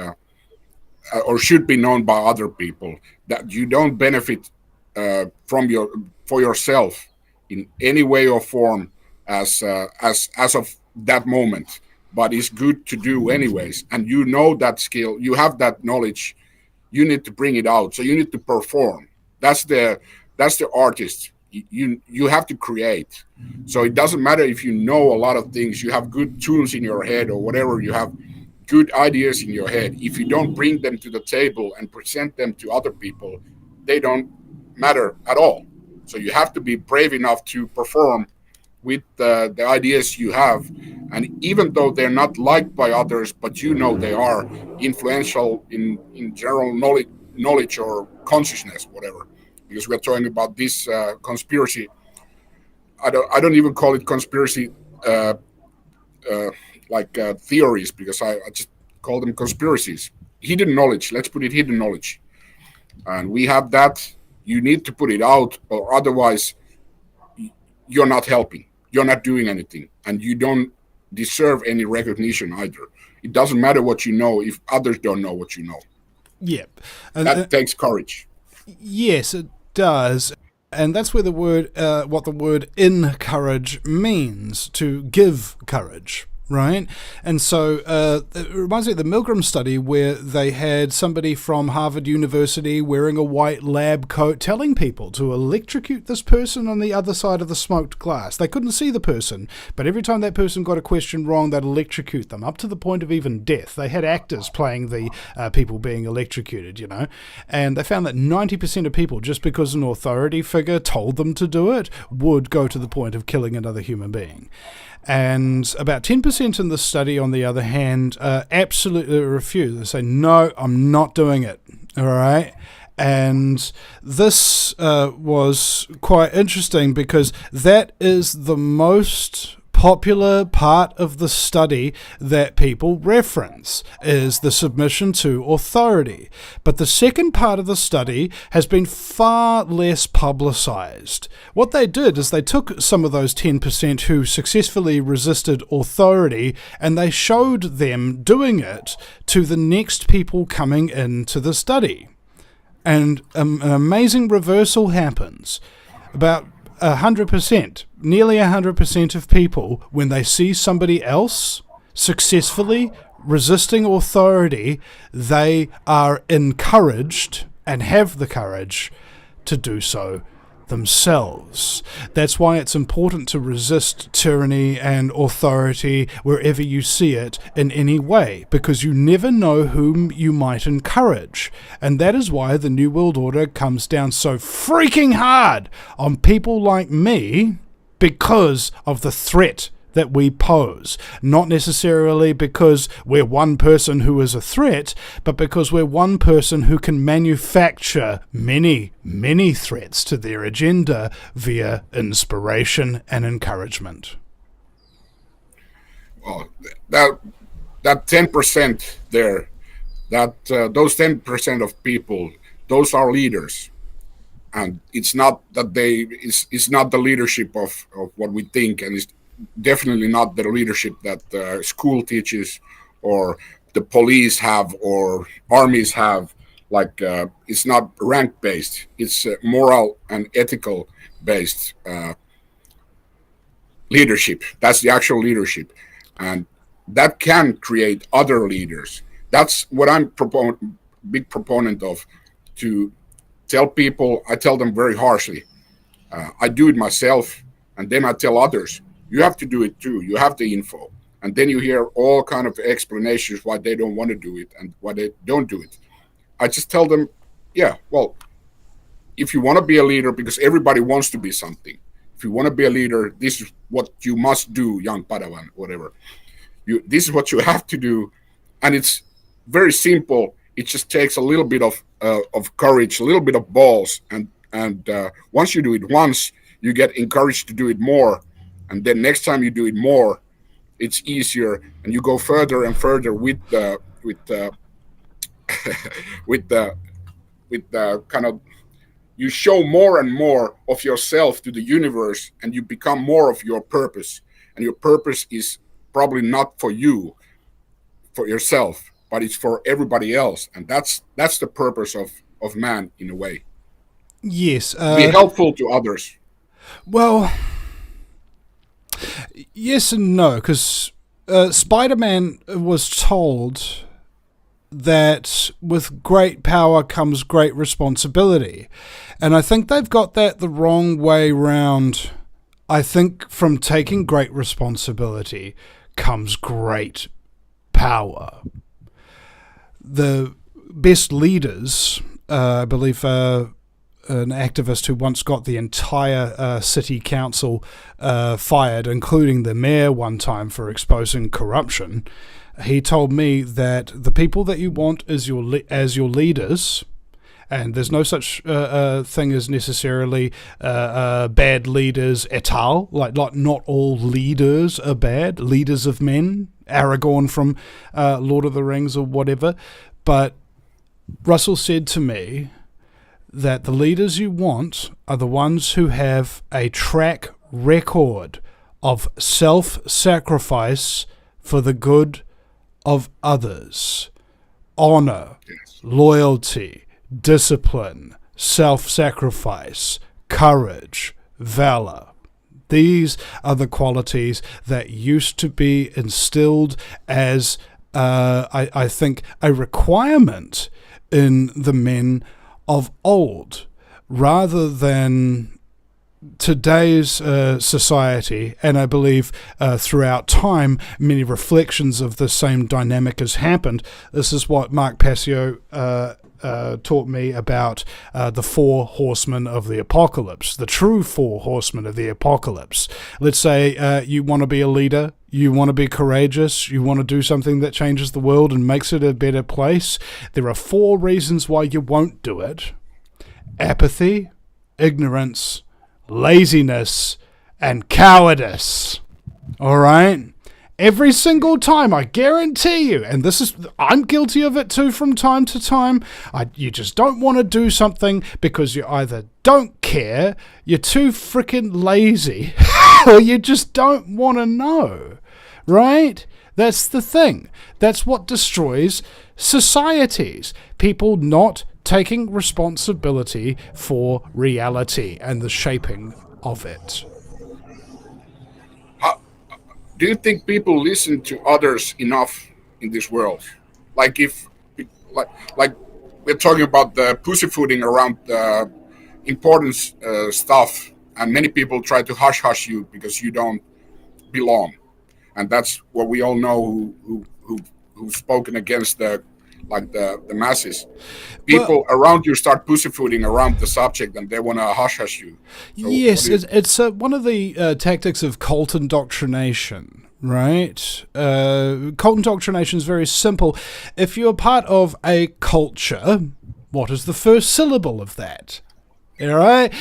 Speaker 1: or should be known by other people, that you don't benefit for yourself in any way or form as of that moment, but it's good to do anyways, and that skill, you have that knowledge, you need to bring it out. So you need to perform. That's the artist. You have to create. So it doesn't matter if you know a lot of things, you have good tunes in your head or whatever, you have good ideas in your head. If you don't bring them to the table and present them to other people, they don't matter at all. So you have to be brave enough to perform with the ideas you have. And even though they're not liked by others, but they are influential in general knowledge or consciousness, whatever. Because we're talking about this conspiracy. I don't even call it conspiracy theories, because I just call them conspiracies. Hidden knowledge. Let's put it hidden knowledge. And we have that. You need to put it out, or otherwise you're not helping. You're not doing anything. And you don't deserve any recognition either. It doesn't matter what you know if others don't know what you know.
Speaker 2: Yeah.
Speaker 1: That takes courage.
Speaker 2: Yes, it does. And that's where what the word encourage means, to give courage. Right? And so it reminds me of the Milgram study, where they had somebody from Harvard University wearing a white lab coat telling people to electrocute this person on the other side of the smoked glass. They couldn't see the person, but every time that person got a question wrong, they'd electrocute them, up to the point of even death. They had actors playing the people being electrocuted, and they found that 90% of people, just because an authority figure told them to do it, would go to the point of killing another human being. And about 10% in the study, on the other hand, absolutely refuse. They say, no, I'm not doing it. All right? And this was quite interesting, because that is the most popular part of the study that people reference, is the submission to authority. But the second part of the study has been far less publicized. What they did is they took some of those 10% who successfully resisted authority, and they showed them doing it to the next people coming into the study. And an amazing reversal happens. About 100%, nearly 100% of people, when they see somebody else successfully resisting authority, they are encouraged and have the courage to do so themselves. That's why it's important to resist tyranny and authority wherever you see it in any way, because you never know whom you might encourage. And that is why the New World Order comes down so freaking hard on people like me, because of the threat that we pose, not necessarily because we're one person who is a threat, but because we're one person who can manufacture many, many threats to their agenda via inspiration and encouragement.
Speaker 1: Well, that 10% there, that those 10% of people, those are leaders, and it's not that it's not the leadership of what we think, and it's definitely not the leadership that school teaches or the police have or armies have. Like it's not rank based, it's moral and ethical based leadership. That's the actual leadership, and that can create other leaders. That's what I'm big proponent of, to tell people. I tell them very harshly. I do it myself, and then I tell others, you have to do it too. You have the info, and then you hear all kind of explanations why they don't want to do it and why they don't do it. I just tell them, yeah, well, if you want to be a leader, because everybody wants to be something. If you want to be a leader, this is what you must do, young Padawan, whatever. This is what you have to do, and it's very simple. It just takes a little bit of courage, a little bit of balls, and once you do it once, you get encouraged to do it more, and then next time you do it more, it's easier, and you go further and further with the with the kind of, you show more and more of yourself to the universe, and you become more of your purpose, and your purpose is probably not for you, for yourself, but it's for everybody else, and that's the purpose of man in a way.
Speaker 2: Yes.
Speaker 1: Be helpful to others.
Speaker 2: Well, yes and no, because Spider-Man was told that with great power comes great responsibility. And I think they've got that the wrong way round. I think from taking great responsibility comes great power. The best leaders, I believe an activist who once got the entire city council fired, including the mayor one time for exposing corruption, he told me that the people that you want as your leaders, and there's no such thing as necessarily bad leaders et al. Like not all leaders are bad. Leaders of men, Aragorn from Lord of the Rings or whatever. But Russell said to me that the leaders you want are the ones who have a track record of self-sacrifice for the good of others. Honor, loyalty, discipline, self-sacrifice, courage, valor. These are the qualities that used to be instilled as, I think, a requirement in the men of old, rather than today's society, and I believe throughout time many reflections of the same dynamic has happened. This is what Mark Passio taught me about the four horsemen of the apocalypse, the true four horsemen of the apocalypse. Let's say you want to be a leader, you want to be courageous, you want to do something that changes the world and makes it a better place. There are four reasons why you won't do it: apathy, ignorance, laziness, and cowardice. All right? Every single time, I guarantee you, and I'm guilty of it too from time to time, you just don't want to do something because you either don't care, you're too freaking lazy, or you just don't want to know, right? That's the thing. That's what destroys societies. People not taking responsibility for reality and the shaping of it.
Speaker 1: Do you think people listen to others enough in this world? Like if, like we're talking about the pussyfooting around important stuff, and many people try to hush you because you don't belong, and that's what we all know who've spoken against the like the masses.
Speaker 2: Well,
Speaker 1: People around you start pussyfooting around the subject, and they want to hush you. So what
Speaker 2: yes,
Speaker 1: do you?
Speaker 2: it's one of the tactics of cult indoctrination, right? Cult indoctrination is very simple. If you're part of a culture, what is the first syllable of that? All right?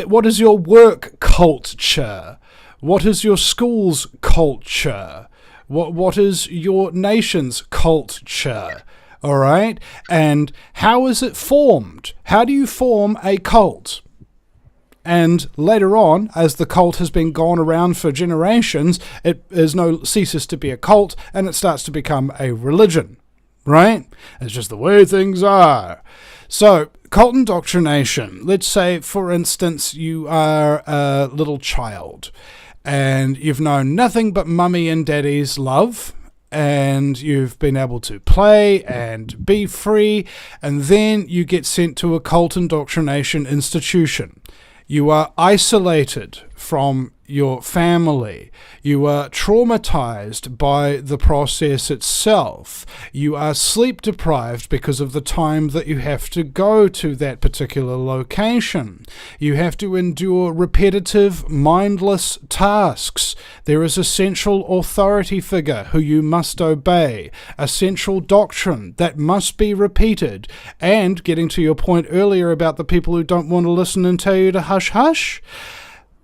Speaker 2: What is your work culture? What is your school's culture? What is your nation's culture? All right? And how is it formed? How do you form a cult? And later on, as the cult has been gone around for generations, it ceases to be a cult and it starts to become a religion, right? It's just the way things are. So, cult indoctrination. Let's say, for instance, you are a little child and you've known nothing but mummy and daddy's love, and you've been able to play and be free, and then you get sent to a cult indoctrination institution. You are isolated from your family. You are traumatized by the process itself. You are sleep deprived because of the time that you have to go to that particular location. You have to endure repetitive, mindless tasks. There is a central authority figure who you must obey, a central doctrine that must be repeated, and getting to your point earlier about the people who don't want to listen and tell you to hush hush,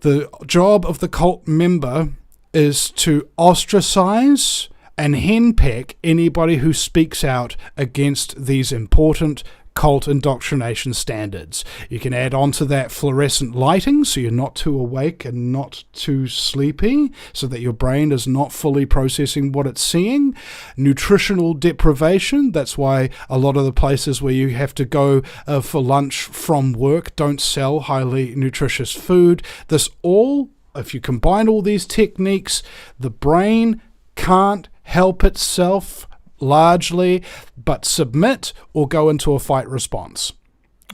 Speaker 2: the job of the cult member is to ostracize and henpeck anybody who speaks out against these important cult indoctrination standards. You can add on to that fluorescent lighting so you're not too awake and not too sleepy, so that your brain is not fully processing what it's seeing. Nutritional deprivation, that's why a lot of the places where you have to go for lunch from work don't sell highly nutritious food. This all, if you combine all these techniques, the brain can't help itself largely but submit or go into a fight response.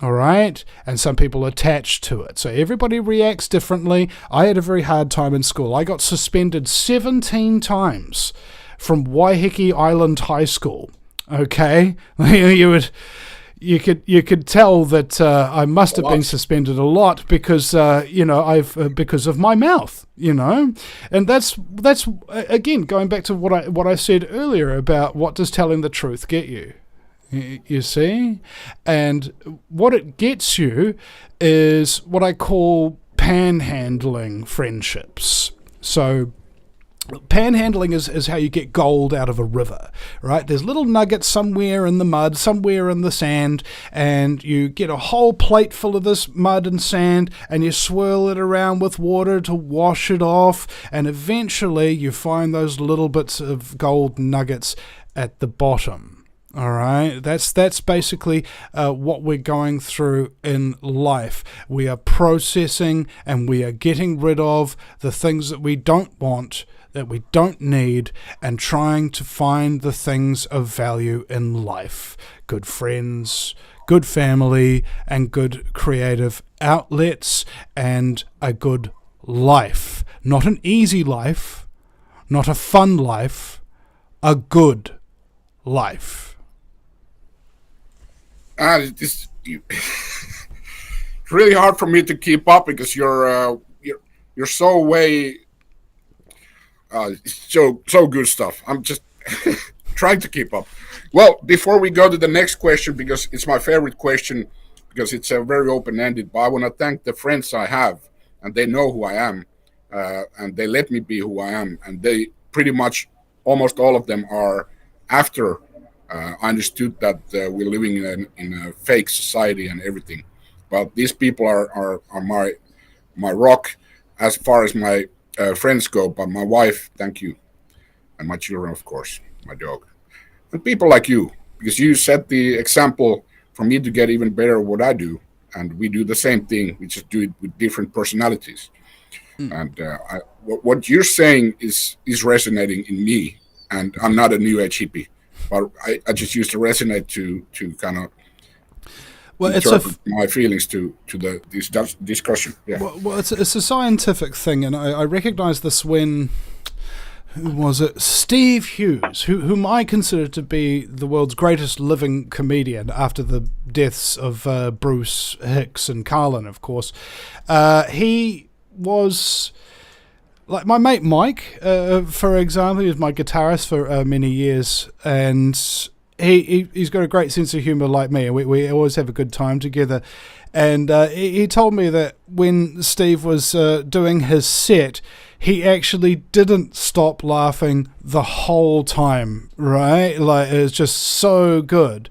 Speaker 2: All right? And some people attach to it. So everybody reacts differently. I had a very hard time in school. I got suspended 17 times from Waiheke Island High School. Okay? You could tell that I must have been suspended a lot because because of my mouth, and that's again going back to what I said earlier about what does telling the truth get you. You see, and what it gets you is what I call panhandling friendships. So panhandling is how you get gold out of a river, right? There's little nuggets somewhere in the mud, somewhere in the sand, and you get a whole plate full of this mud and sand, and you swirl it around with water to wash it off, and eventually you find those little bits of gold nuggets at the bottom. All right, that's basically what we're going through in life. We are processing and we are getting rid of the things that we don't want, that we don't need, and trying to find the things of value in life. Good friends, good family, and good creative outlets, and a good life. Not an easy life, not a fun life, a good life.
Speaker 1: It's really hard for me to keep up because you're so way so good stuff. I'm just trying to keep up. Well, before we go to the next question, because it's my favorite question, because it's a very open-ended, but I want to thank the friends I have, and they know who I am, and they let me be who I am, and they pretty much, almost all of them are after I understood that we're living in a fake society and everything. But these people are my rock as far as my friends go. But my wife, thank you, and my children, of course, my dog, and people like you, because you set the example for me to get even better at what I do, and we do the same thing. We just do it with different personalities. And what you're saying is resonating in me, and I'm not a new age hippie. But I just used to resonate to kind of interpret my feelings to this discussion. Yeah.
Speaker 2: Well, it's a scientific thing, and I recognize this when who was it? Steve Hughes, whom I consider to be the world's greatest living comedian after the deaths of Bruce Hicks and Carlin, of course. He was like my mate Mike, for example. He was my guitarist for many years, and he's got a great sense of humor like me, and we always have a good time together. And he told me that when Steve was doing his set, he actually didn't stop laughing the whole time, right? Like, it was just so good.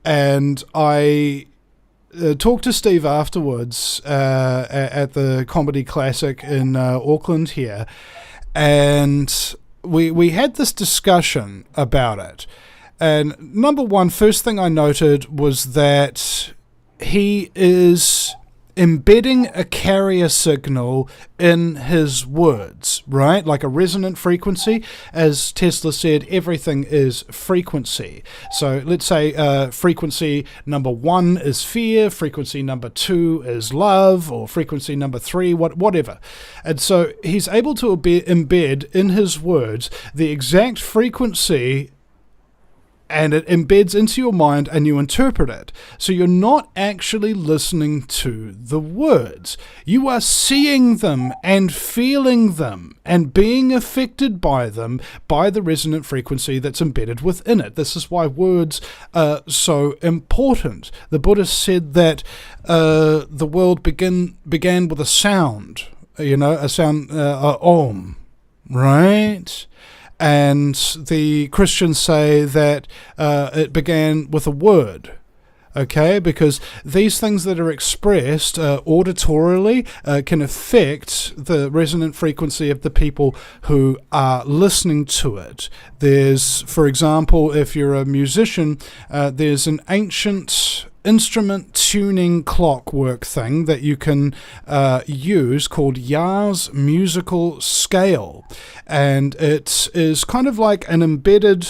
Speaker 2: And I talked to Steve afterwards at the Comedy Classic in Auckland here, and we had this discussion about it. And number one, first thing I noted was that he is embedding a carrier signal in his words, right? Like a resonant frequency. As Tesla said, everything is frequency. So let's say frequency number 1 is fear, frequency number 2 is love, or frequency number 3, whatever. And so he's able to embed in his words the exact frequency, and it embeds into your mind and you interpret it. So you're not actually listening to the words. You are seeing them and feeling them and being affected by them, by the resonant frequency that's embedded within it. This is why words are so important. The Buddha said that the world began with a sound, a sound, Om, right? And the Christians say that it began with a word, okay? Because these things that are expressed auditorily can affect the resonant frequency of the people who are listening to it. There's, for example, if you're a musician, there's an ancient instrument tuning clockwork thing that you can use called Yar's musical scale, and it is kind of like an embedded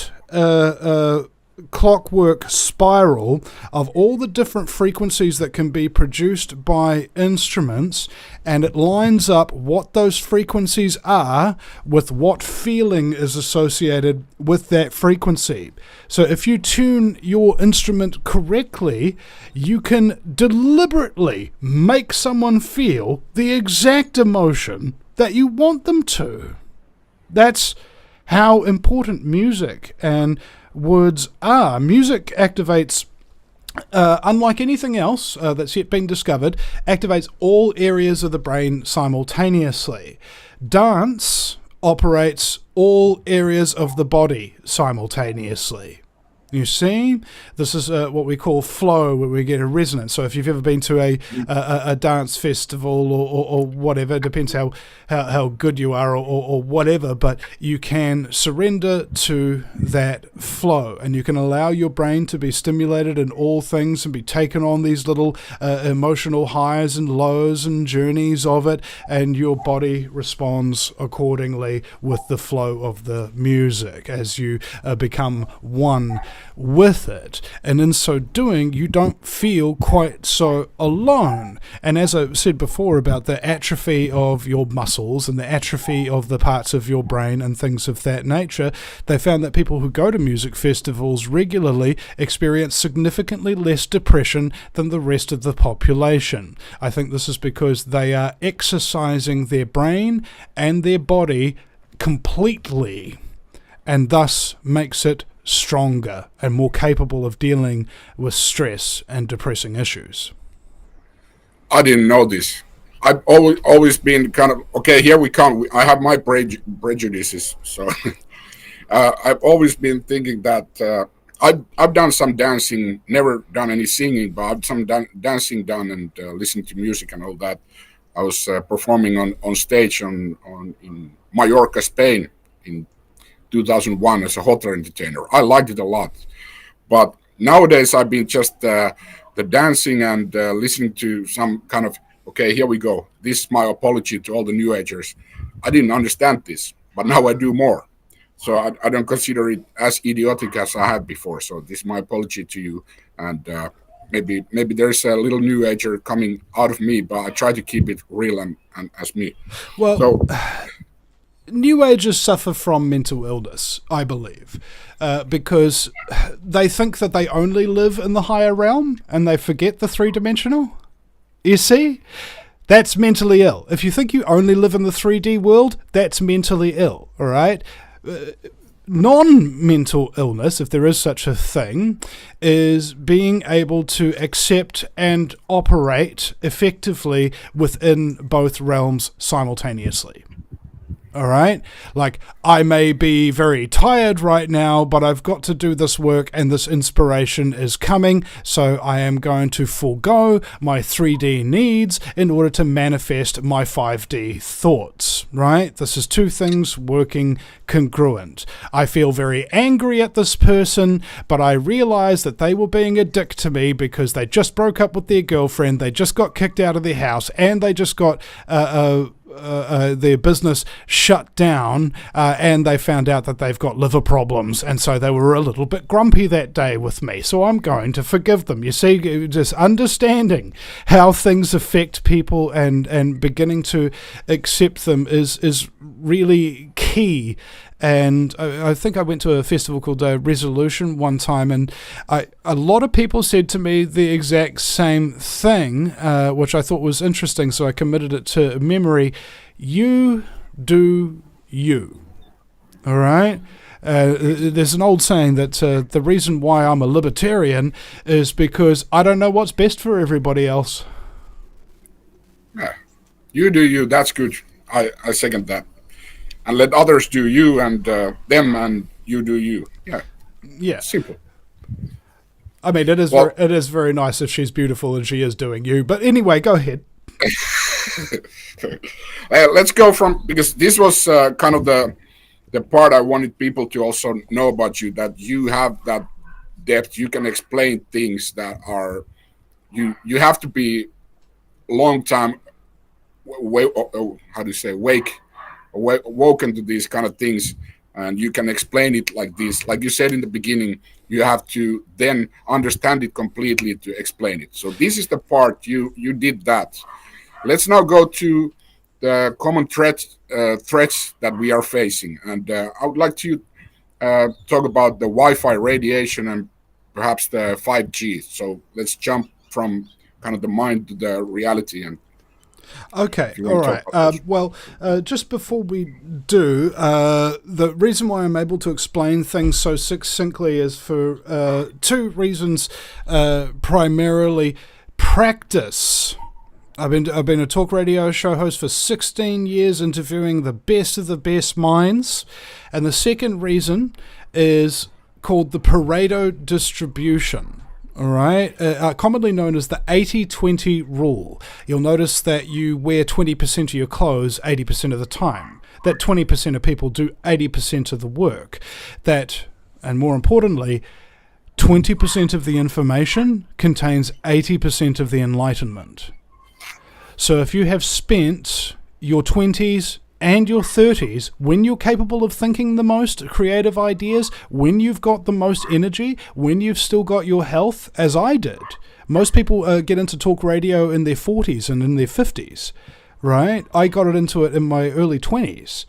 Speaker 2: clockwork spiral of all the different frequencies that can be produced by instruments, and it lines up what those frequencies are with what feeling is associated with that frequency. So if you tune your instrument correctly, you can deliberately make someone feel the exact emotion that you want them to. That's how important music and words are. Music activates, unlike anything else that's yet been discovered, activates all areas of the brain simultaneously. Dance operates all areas of the body simultaneously. You see, this is what we call flow, where we get a resonance. So if you've ever been to a dance festival or whatever, it depends how good you are or whatever, but you can surrender to that flow, and you can allow your brain to be stimulated in all things and be taken on these little emotional highs and lows and journeys of it, and your body responds accordingly with the flow of the music as you become one with it. And in so doing, you don't feel quite so alone. And as I said before about the atrophy of your muscles and the atrophy of the parts of your brain and things of that nature, they found that people who go to music festivals regularly experience significantly less depression than the rest of the population. I think this is because they are exercising their brain and their body completely, and thus makes it stronger and more capable of dealing with stress and depressing issues.
Speaker 1: I didn't know this. I've always been kind of, okay, here we come. I have my prejudices. So I've always been thinking that I've done some dancing, never done any singing, but I've some dancing done and listening to music and all that. I was performing on stage in Mallorca, Spain in 2001 as a hotel entertainer. I liked it a lot. But nowadays I've been just the dancing and listening to some kind of, okay, here we go. This is my apology to all the New Agers. I didn't understand this, but now I do more. So I don't consider it as idiotic as I had before. So this is my apology to you. And maybe there's a little New Ager coming out of me, but I try to keep it real and as me.
Speaker 2: Well,
Speaker 1: so,
Speaker 2: New Agers suffer from mental illness, I believe, because they think that they only live in the higher realm and they forget the three-dimensional. You see? That's mentally ill. If you think you only live in the 3D world, that's mentally ill, all right? Non-mental illness, if there is such a thing, is being able to accept and operate effectively within both realms simultaneously. All right? Like, I may be very tired right now, but I've got to do this work and this inspiration is coming, so I am going to forego my 3D needs in order to manifest my 5D thoughts, right? This is two things working congruent. I feel very angry at this person, but I realize that they were being a dick to me because they just broke up with their girlfriend, they just got kicked out of their house, and they just got their business shut down, and they found out that they've got liver problems, and so they were a little bit grumpy that day with me, so I'm going to forgive them. You see, just understanding how things affect people and beginning to accept them is really key. And I think I went to a festival called Resolution one time, and a lot of people said to me the exact same thing, which I thought was interesting, so I committed it to memory. You do you. All right? There's an old saying that the reason why I'm a libertarian is because I don't know what's best for everybody else.
Speaker 1: Yeah. You do you. That's good. I second that. And let others do you and them, and you do you. Yeah. Simple.
Speaker 2: I mean, it is very nice if she's beautiful and she is doing you. But anyway, go ahead.
Speaker 1: Let's go from, because this was kind of the part I wanted people to also know about you, that you have that depth. You can explain things that are, you have to be long time, how do you say, woken to these kind of things, and you can explain it like this. Like you said in the beginning, you have to then understand it completely to explain it. So this is the part you did that. Let's now go to the common threats that we are facing, and I would like to talk about the Wi-Fi radiation and perhaps the 5G. So let's jump from kind of the mind to the reality. And
Speaker 2: okay, all right. Just before we do, the reason why I'm able to explain things so succinctly is for two reasons. Primarily, practice. I've been a talk radio show host for 16 years, interviewing the best of the best minds, and the second reason is called the Pareto distribution. All right, commonly known as the 80-20 rule. You'll notice that you wear 20% of your clothes 80% of the time. That 20% of people do 80% of the work. That, and more importantly, 20% of the information contains 80% of the enlightenment. So if you have spent your 20s and your 30s, when you're capable of thinking the most creative ideas, when you've got the most energy, when you've still got your health, as I did. Most people get into talk radio in their 40s and in their 50s, right? I got into it in my early 20s.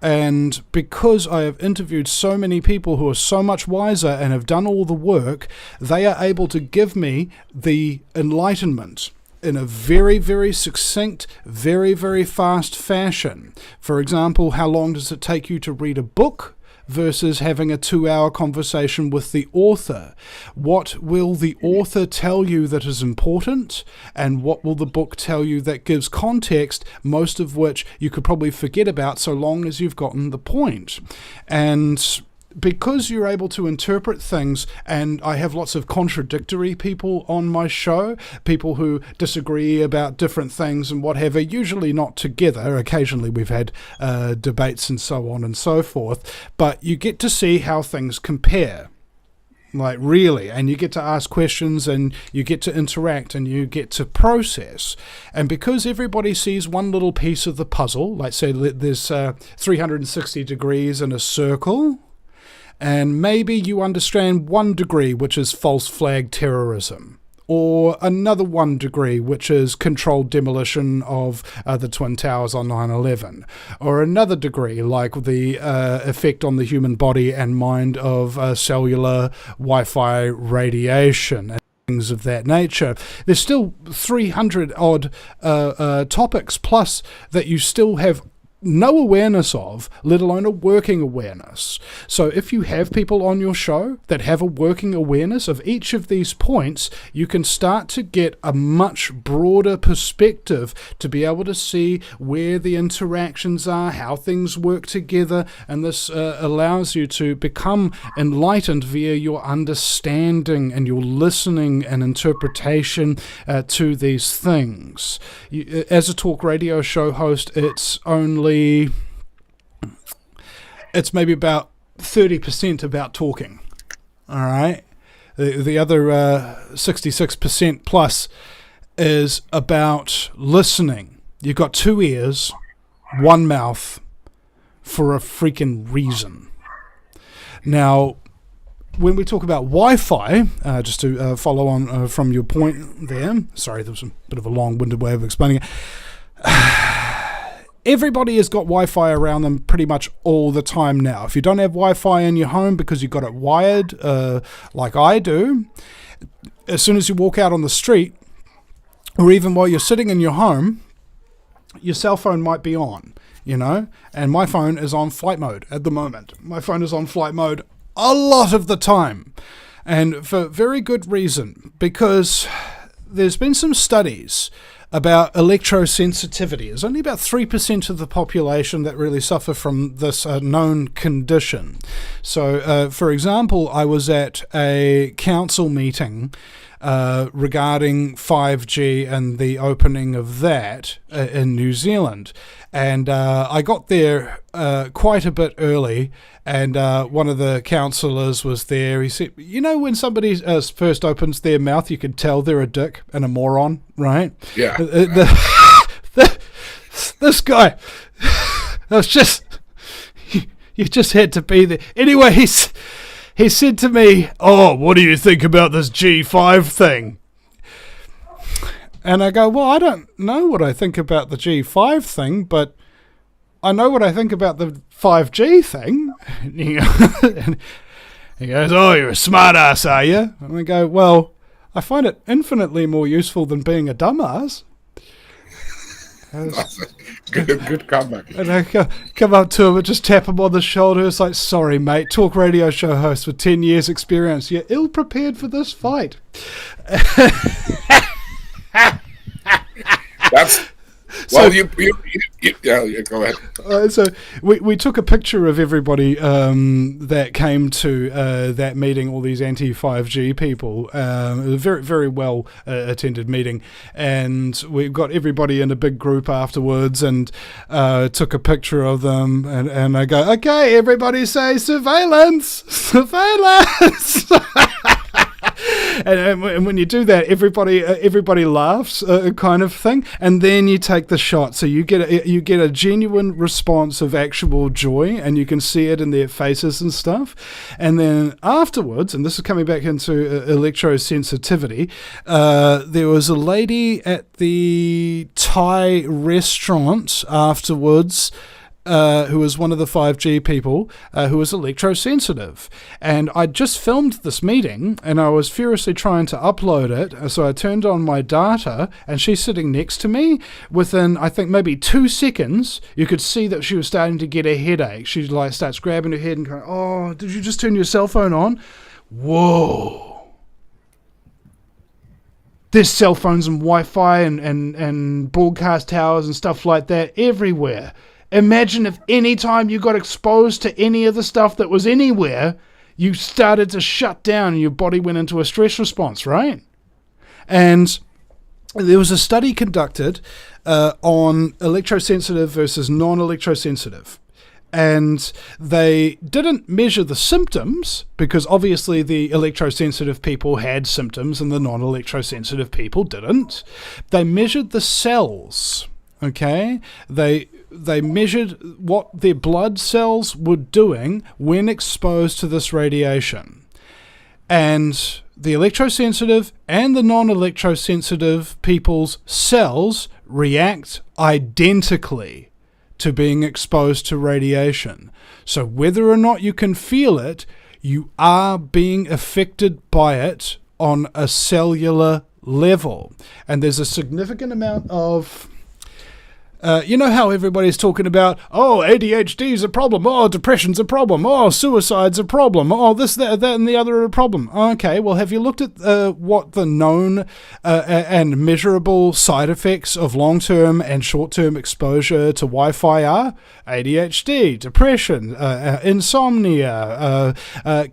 Speaker 2: And because I have interviewed so many people who are so much wiser and have done all the work, they are able to give me the enlightenment in a very, very succinct, very, very fast fashion. For example, how long does it take you to read a book versus having a 2-hour conversation with the author? What will the author tell you that is important, and what will the book tell you that gives context, most of which you could probably forget about so long as you've gotten the point? And because you're able to interpret things, and I have lots of contradictory people on my show, people who disagree about different things and whatever, usually not together. Occasionally we've had debates and so on and so forth, but you get to see how things compare. Like, really, and you get to ask questions, and you get to interact, and you get to process. And because everybody sees one little piece of the puzzle, like say there's 360 degrees in a circle, and maybe you understand 1 degree, which is false flag terrorism, or another 1 degree, which is controlled demolition of the Twin Towers on 9/11, or another degree, like the effect on the human body and mind of cellular Wi-Fi radiation and things of that nature. There's still 300 odd topics plus that you still have no awareness of, let alone a working awareness. So if you have people on your show that have a working awareness of each of these points, you can start to get a much broader perspective to be able to see where the interactions are, how things work together, and this allows you to become enlightened via your understanding and your listening and interpretation to these things. As a talk radio show host, it's maybe about 30% about talking. All right. The other 66% plus is about listening. You've got 2 ears, 1 mouth for a freaking reason. Now, when we talk about Wi-Fi, just to follow on from your point there, sorry, there was a bit of a long-winded way of explaining it. Everybody has got Wi-Fi around them pretty much all the time now. If you don't have Wi-Fi in your home because you've got it wired, like I do, as soon as you walk out on the street, or even while you're sitting in your home, your cell phone might be on, you know, and my phone is on flight mode at the moment. My phone is on flight mode a lot of the time, and for very good reason, because there's been some studies about electrosensitivity. There's only about 3% of the population that really suffer from this known condition. So, for example, I was at a council meeting regarding 5G and the opening of that in New Zealand. And I got there quite a bit early, and one of the councillors was there. He said, you know, when somebody first opens their mouth, you can tell they're a dick and a moron, right?
Speaker 1: Yeah.
Speaker 2: This guy, was just, you just had to be there. Anyway, he said to me, oh, what do you think about this G5 thing? And I go, well, I don't know what I think about the G5 thing, but I know what I think about the 5G thing. And he goes, oh, you're a smart ass, are you? And I go, well, I find it infinitely more useful than being a dumbass.
Speaker 1: Good comeback.
Speaker 2: And I come up to him and just tap him on the shoulder. It's like, sorry, mate, talk radio show host with 10 years experience. You're ill-prepared for this fight.
Speaker 1: That's... Well, so, yeah, go ahead.
Speaker 2: So we took a picture of everybody that came to that meeting, all these anti-5G people. It was a very, very well attended meeting. And we got everybody in a big group afterwards and took a picture of them. And I go, okay, everybody say surveillance! Surveillance! And when you do that, everybody laughs, kind of thing, and then you take the shot. So you get a genuine response of actual joy, and you can see it in their faces and stuff. And then afterwards, and this is coming back into electrosensitivity, there was a lady at the Thai restaurant afterwards, who was one of the 5G people, who was electrosensitive. And I just filmed this meeting, and I was furiously trying to upload it, so I turned on my data, and she's sitting next to me. Within, I think, maybe 2 seconds, you could see that she was starting to get a headache. She like starts grabbing her head and going, oh, did you just turn your cell phone on? Whoa. There's cell phones and Wi-Fi and broadcast towers and stuff like that everywhere. Imagine if any time you got exposed to any of the stuff that was anywhere, you started to shut down and your body went into a stress response, right? And there was a study conducted on electrosensitive versus non-electrosensitive. And they didn't measure the symptoms because obviously the electrosensitive people had symptoms and the non-electrosensitive people didn't. They measured the cells, okay? They measured what their blood cells were doing when exposed to this radiation. And the electrosensitive and the non-electrosensitive people's cells react identically to being exposed to radiation. So whether or not you can feel it, you are being affected by it on a cellular level. And there's a significant amount of you know how everybody's talking about, oh, ADHD's a problem, oh, depression's a problem, oh, suicide's a problem, oh, this, that, and the other are a problem. Okay, well, have you looked at what the known and measurable side effects of long-term and short-term exposure to Wi-Fi are? ADHD, depression, insomnia,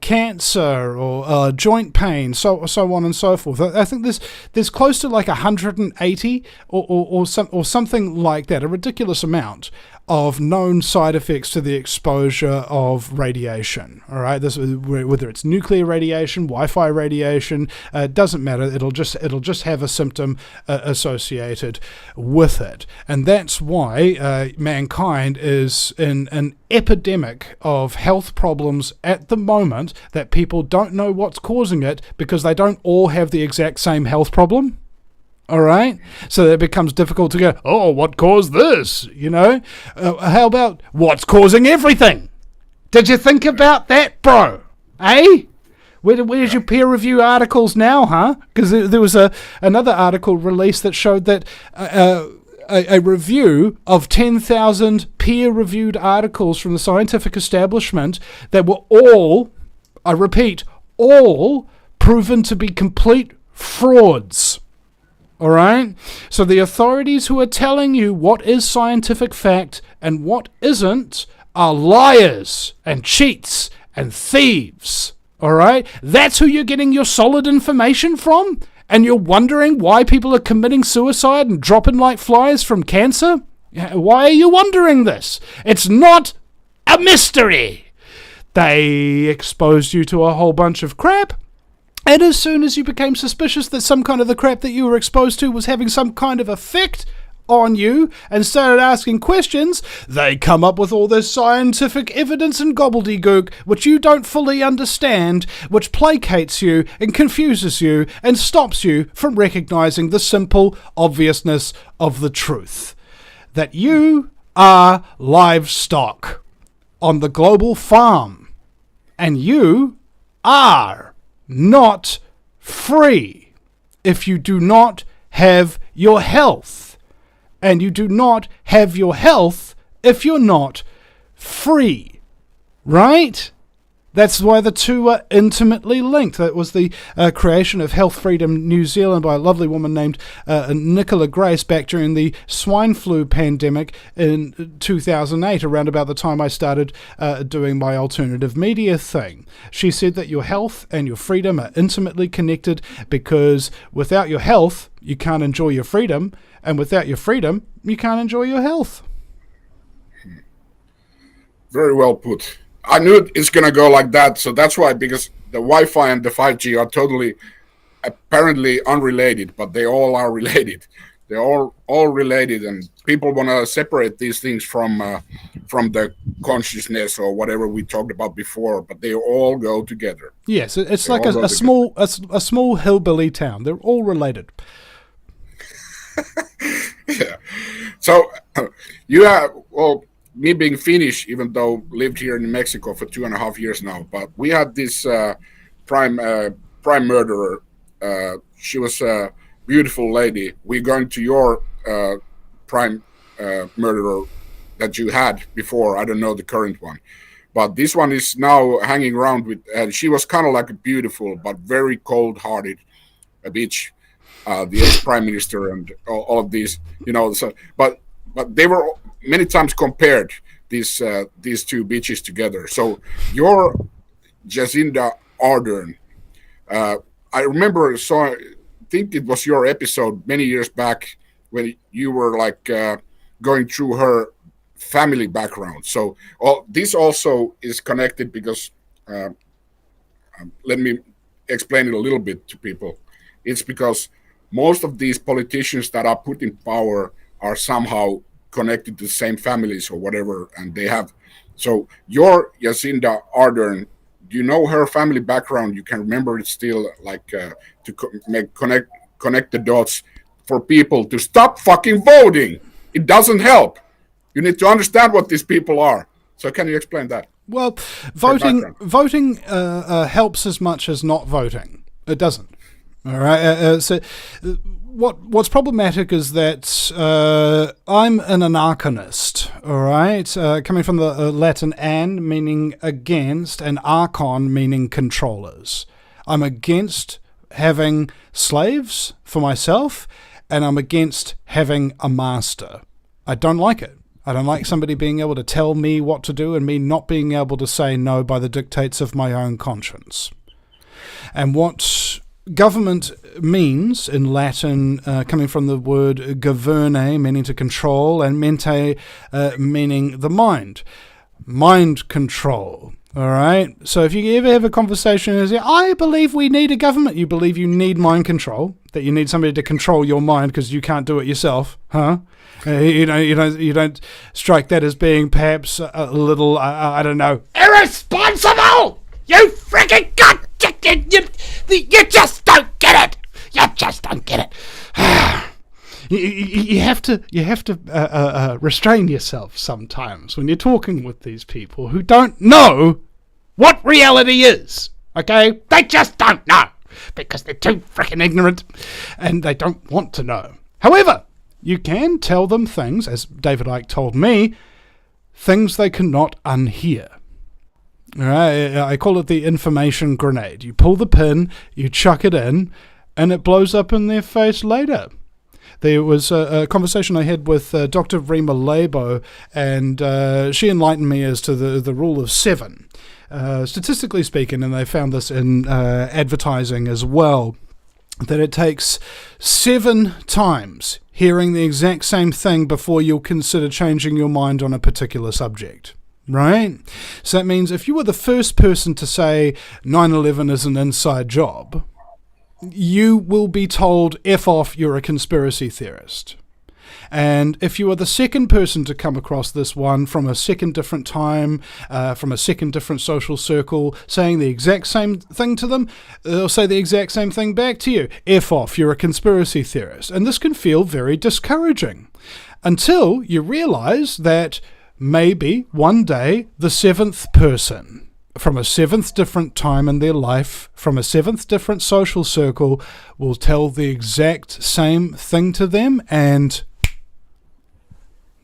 Speaker 2: cancer, or joint pain, so on and so forth. I think there's close to like 180 or something like that, a ridiculous amount of known side effects to the exposure of radiation. All right, this, whether it's nuclear radiation, Wi-Fi radiation, doesn't matter. It'll just have a symptom associated with it, and that's why mankind is in an epidemic of health problems at the moment that people don't know what's causing it because they don't all have the exact same health problem. All right, so it becomes difficult to go, oh, what caused this? You know, how about what's causing everything? Did you think about that, bro? Eh? Where's your peer review articles now, huh? Because there was another article released that showed that a review of 10,000 peer-reviewed articles from the scientific establishment that were all, I repeat, all proven to be complete frauds. All right? So the authorities who are telling you what is scientific fact and what isn't are liars and cheats and thieves. All right? That's who you're getting your solid information from? And you're wondering why people are committing suicide and dropping like flies from cancer? Why are you wondering this? It's not a mystery. They exposed you to a whole bunch of crap. And as soon as you became suspicious that some kind of the crap that you were exposed to was having some kind of effect on you and started asking questions, they come up with all this scientific evidence and gobbledygook which you don't fully understand, which placates you and confuses you and stops you from recognizing the simple obviousness of the truth. That you are livestock on the global farm, and you are not free if you do not have your health, and you do not have your health if you're not free, right? That's why the two are intimately linked. That was the creation of Health Freedom New Zealand by a lovely woman named Nicola Grace back during the swine flu pandemic in 2008, around about the time I started doing my alternative media thing. She said that your health and your freedom are intimately connected because without your health, you can't enjoy your freedom, and without your freedom, you can't enjoy your health.
Speaker 1: Very well put. I knew it's going to go like that, so that's why, because the Wi-Fi and the 5G are totally apparently unrelated, but they all are related. They're all related, and people want to separate these things from the consciousness or whatever we talked about before, but they all go together.
Speaker 2: Yes, it's like a small hillbilly town. They're all related.
Speaker 1: Yeah. So you have, well, me being Finnish, even though lived here in Mexico for 2.5 years now, but we had this prime murderer. She was a beautiful lady. We're going to your prime murderer that you had before. I don't know the current one, but this one is now hanging around with. And she was kind of like a beautiful but very cold-hearted bitch. The ex-prime minister and all of these, you know. So, but they were many times compared, these two bitches together. So your Jacinda Ardern, I remember I think it was your episode many years back when you were like going through her family background. So this also is connected because let me explain it a little bit to people. It's because most of these politicians that are put in power are somehow connected to the same families or whatever, and they have. So your Jacinda Ardern you know her family background, you can remember it still, like to connect the dots for people to stop fucking voting. It doesn't help. You need to understand what these people are. So can you explain that?
Speaker 2: Well, voting helps as much as not voting. It doesn't. All right. So what's problematic is that I'm an anarchist. All right, coming from the Latin "an" meaning against, and archon meaning controllers. I'm against having slaves for myself, and I'm against having a master. I don't like it. I don't like somebody being able to tell me what to do and me not being able to say no by the dictates of my own conscience. And what government means in Latin, coming from the word governe, meaning to control, and mente, meaning the mind. Mind control. All right? So if you ever have a conversation and say, I believe we need a government, you believe you need mind control, that you need somebody to control your mind because you can't do it yourself, huh? You don't strike that as being perhaps a little, I don't know, irresponsible! You freaking cunt! You just don't get it! You just don't get it. You have to restrain yourself sometimes when you're talking with these people who don't know what reality is. Okay? They just don't know because they're too freaking ignorant and they don't want to know. However, you can tell them things, as David Icke told me, things they cannot unhear. All right? I call it the information grenade. You pull the pin, you chuck it in, and it blows up in their face later. There was a conversation I had with Dr. Rima Labo, and she enlightened me as to the rule of 7. Statistically speaking, and they found this in advertising as well, that it takes 7 times hearing the exact same thing before you'll consider changing your mind on a particular subject. Right? So that means if you were the first person to say 9/11 is an inside job, you will be told, F off, you're a conspiracy theorist. And if you are the second person to come across this one from a second different time, from a second different social circle, saying the exact same thing to them, they'll say the exact same thing back to you. F off, you're a conspiracy theorist. And this can feel very discouraging until you realize that maybe one day the 7th person from a 7th different time in their life, from a 7th different social circle, will tell the exact same thing to them, and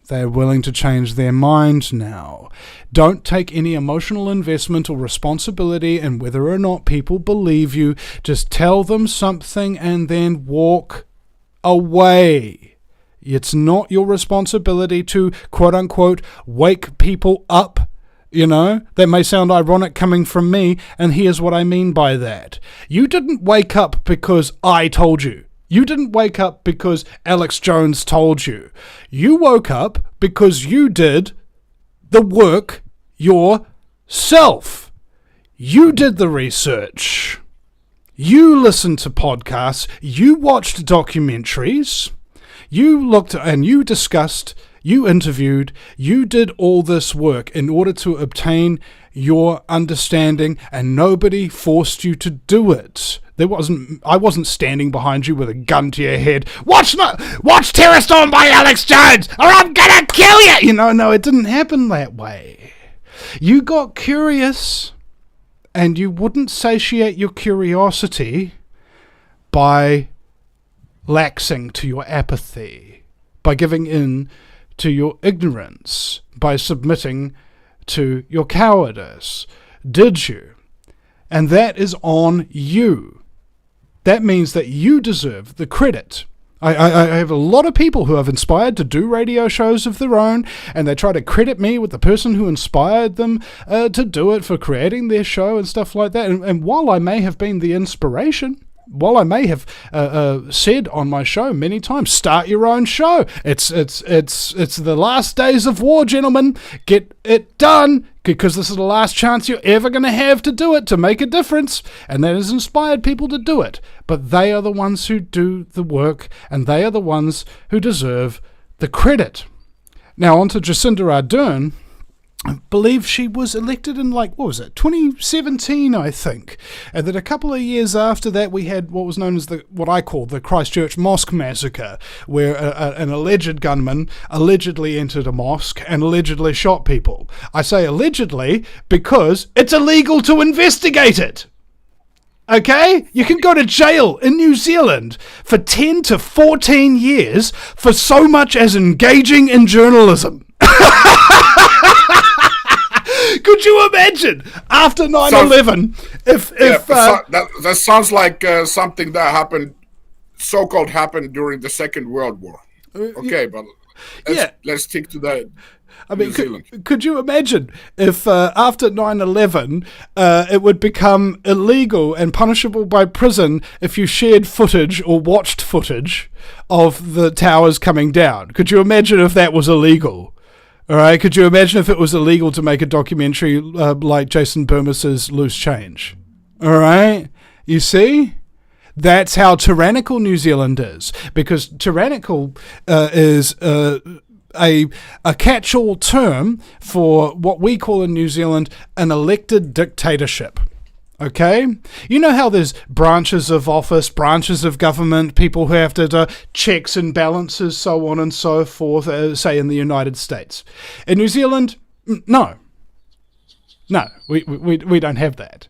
Speaker 2: they're willing to change their mind now. Don't take any emotional investment or responsibility in whether or not people believe you. Just tell them something and then walk away. It's not your responsibility to, quote-unquote, wake people up. You know, that may sound ironic coming from me, and here's what I mean by that. You didn't wake up because I told you. You didn't wake up because Alex Jones told you. You woke up because you did the work yourself. You did the research. You listened to podcasts. You watched documentaries. You looked and you discussed. You interviewed, you did all this work in order to obtain your understanding, and nobody forced you to do it. I wasn't standing behind you with a gun to your head. Watch Terror Storm by Alex Jones, or I'm gonna kill you! No, it didn't happen that way. You got curious, and you wouldn't satiate your curiosity by laxing to your apathy, by giving in to your ignorance, by submitting to your cowardice. Did you? And that is on you. That means that you deserve the credit. I have a lot of people who I've inspired to do radio shows of their own, and they try to credit me with the person who inspired them to do it, for creating their show and stuff like that. And while I may have been the inspiration, while I may have said on my show many times, start your own show. It's the last days of war, gentlemen. Get it done, because this is the last chance you're ever going to have to do it, to make a difference. And that has inspired people to do it. But they are the ones who do the work, and they are the ones who deserve the credit. Now on to Jacinda Ardern. believe she was elected in 2017, I think. And then a couple of years after that, we had what was known as what I call the Christchurch Mosque Massacre, where an alleged gunman allegedly entered a mosque and allegedly shot people. I say allegedly because it's illegal to investigate it. Okay? You can go to jail in New Zealand for 10 to 14 years for so much as engaging in journalism. Could you imagine after 9/11
Speaker 1: that sounds like something that happened, so-called happened during the Second World War. Okay, but let's stick to that.
Speaker 2: I mean, could you imagine if after 9/11 it would become illegal and punishable by prison if you shared footage or watched footage of the towers coming down? Could you imagine if that was illegal? All right, could you imagine if it was illegal to make a documentary like Jason Bermas's Loose Change? All right, you see? That's how tyrannical New Zealand is, because tyrannical is a catch-all term for what we call in New Zealand an elected dictatorship. Okay? You know how there's branches of office, branches of government, people who have to do checks and balances, so on and so forth, say in the United States. In New Zealand, no. No, we don't have that.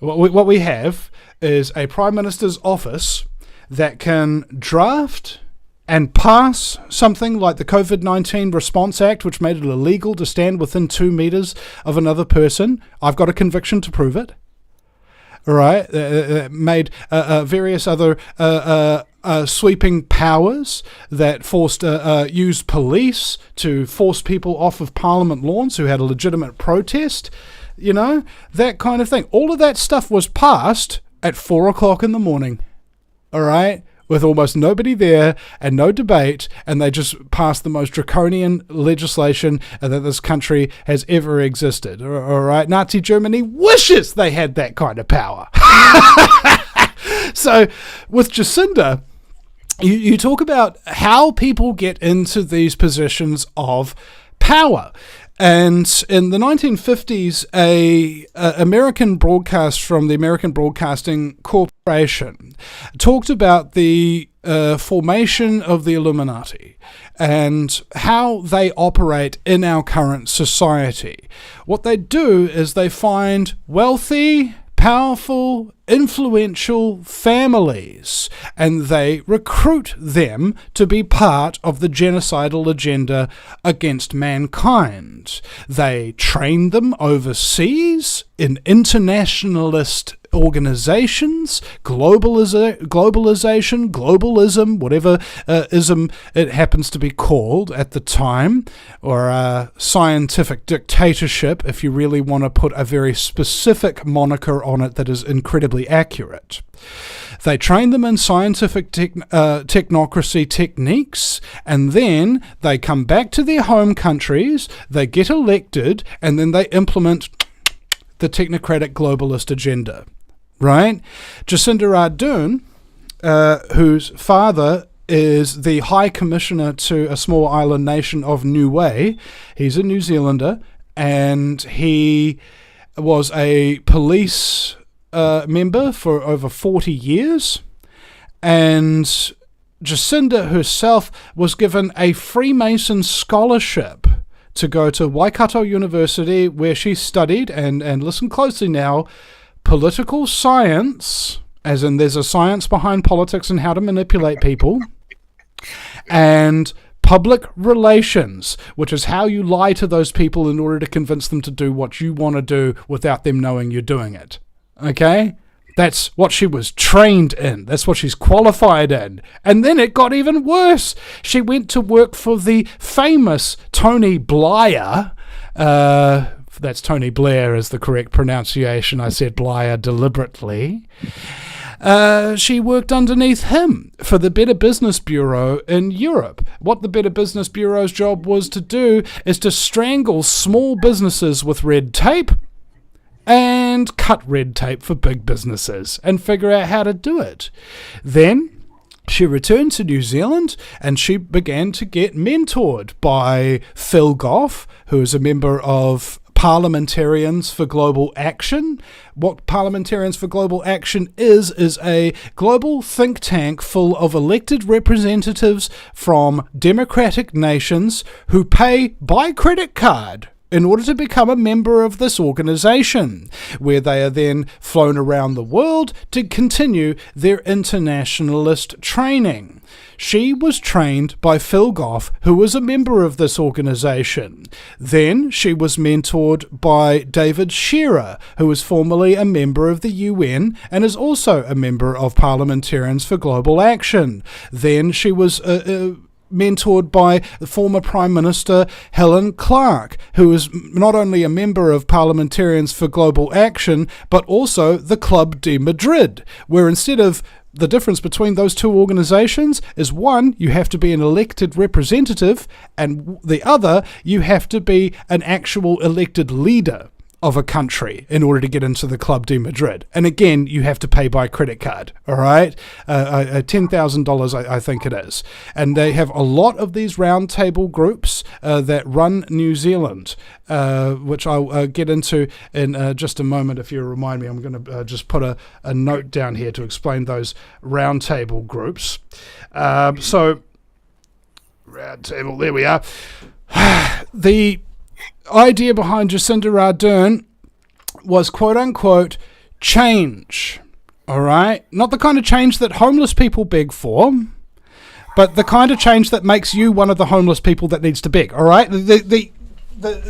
Speaker 2: What we have is a Prime Minister's office that can draft and pass something like the COVID-19 Response Act, which made it illegal to stand within 2 meters of another person. I've got a conviction to prove it. Right, made various other sweeping powers that forced used police to force people off of Parliament lawns who had a legitimate protest, you know, that kind of thing. All of that stuff was passed at 4 o'clock in the morning, all right, with almost nobody there and no debate, and they just passed the most draconian legislation that this country has ever existed. All right, Nazi Germany wishes they had that kind of power. So with Jacinda, you talk about how people get into these positions of power. And in the 1950s, a American broadcast from the American Broadcasting Corporation talked about the formation of the Illuminati and how they operate in our current society. What they do is they find wealthy, powerful, influential families, and they recruit them to be part of the genocidal agenda against mankind. They train them overseas in internationalist organizations, globalism, whatever ism it happens to be called at the time, or scientific dictatorship, if you really want to put a very specific moniker on it that is incredibly accurate. They train them in scientific technocracy techniques, and then they come back to their home countries, they get elected, and then they implement the technocratic globalist agenda. Right? Jacinda Ardern, whose father is the High Commissioner to a small island nation of Niue. He's a New Zealander, and he was a police member for over 40 years. And Jacinda herself was given a Freemason scholarship to go to Waikato University, where she studied, and listen closely now, political science, as in there's a science behind politics and how to manipulate people, and public relations, which is how you lie to those people in order to convince them to do what you want to do without them knowing you're doing it. Okay? That's what she was trained in. That's what she's qualified in. And then it got even worse. She went to work for the famous Tony Blair. That's Tony Blair is the correct pronunciation. I said Blair deliberately. She worked underneath him for the Better Business Bureau in Europe. What the Better Business Bureau's job was to do is to strangle small businesses with red tape and cut red tape for big businesses and figure out how to do it. Then she returned to New Zealand and she began to get mentored by Phil Goff, who is a member of Parliamentarians for Global Action. What Parliamentarians for Global Action is a global think tank full of elected representatives from democratic nations who pay by credit card in order to become a member of this organization, where they are then flown around the world to continue their internationalist training. She was trained by Phil Goff, who was a member of this organization. Then she was mentored by David Shearer, who was formerly a member of the UN and is also a member of Parliamentarians for Global Action. Then she was mentored by the former Prime Minister Helen Clark, who is not only a member of Parliamentarians for Global Action, but also the Club de Madrid, where instead of the difference between those two organizations is one, you have to be an elected representative, and the other, you have to be an actual elected leader of a country in order to get into the Club de Madrid. And again, you have to pay by credit card, all right? $10,000, I think it is. And they have a lot of these roundtable groups that run New Zealand, which I'll get into in just a moment. If you remind me, I'm going to just put a note down here to explain those roundtable groups. So, roundtable, there we are. The idea behind Jacinda Ardern was quote-unquote change, all right? Not the kind of change that homeless people beg for, but the kind of change that makes you one of the homeless people that needs to beg, all right? The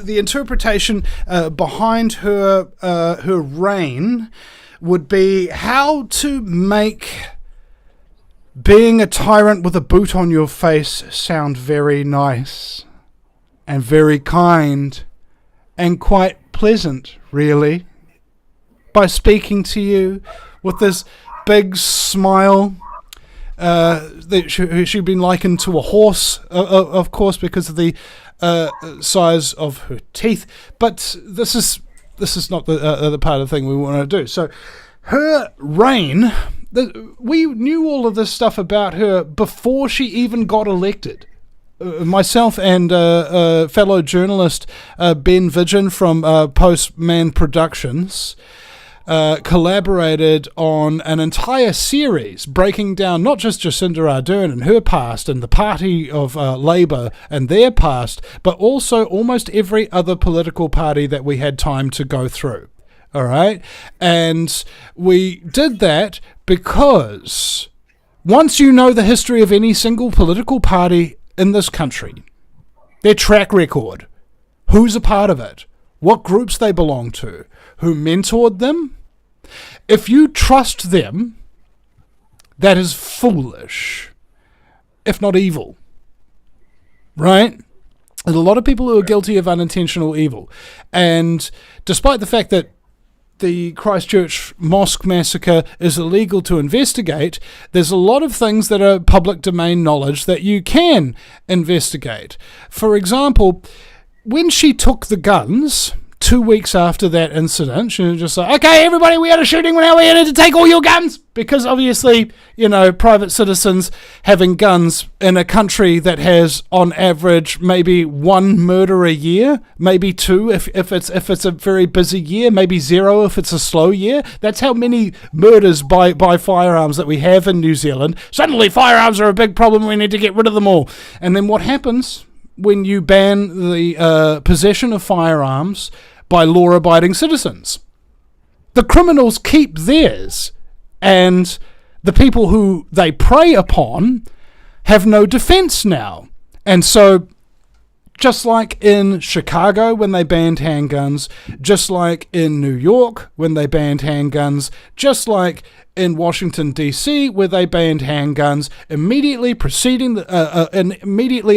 Speaker 2: interpretation behind her reign would be how to make being a tyrant with a boot on your face sound very nice and very kind and quite pleasant, really, by speaking to you with this big smile. She'd been likened to a horse, of course, because of the size of her teeth. But this is not the part of the thing we want to do. So her reign, we knew all of this stuff about her before she even got elected. Myself and fellow journalist Ben Vidgen from Postman Productions collaborated on an entire series breaking down not just Jacinda Ardern and her past and the party of Labour and their past, but also almost every other political party that we had time to go through. All right? And we did that because once you know the history of any single political party in this country, their track record, who's a part of it, what groups they belong to, who mentored them, if you trust them, that is foolish, if not evil, right? There's a lot of people who are guilty of unintentional evil, and despite the fact that the Christchurch mosque massacre is illegal to investigate, there's a lot of things that are public domain knowledge that you can investigate. For example, when she took the guns 2 weeks after that incident, she was just like, okay, everybody, we had a shooting, now we had to take all your guns. Because obviously, you know, private citizens having guns in a country that has, on average, maybe one murder a year, maybe two if it's a very busy year, maybe zero if it's a slow year. That's how many murders by firearms that we have in New Zealand. Suddenly, firearms are a big problem. We need to get rid of them all. And then what happens when you ban the possession of firearms by law-abiding citizens? The criminals keep theirs, and the people who they prey upon have no defense now. And so, just like in Chicago when they banned handguns, just like in New York when they banned handguns, just like in Washington, D.C., where they banned handguns, immediately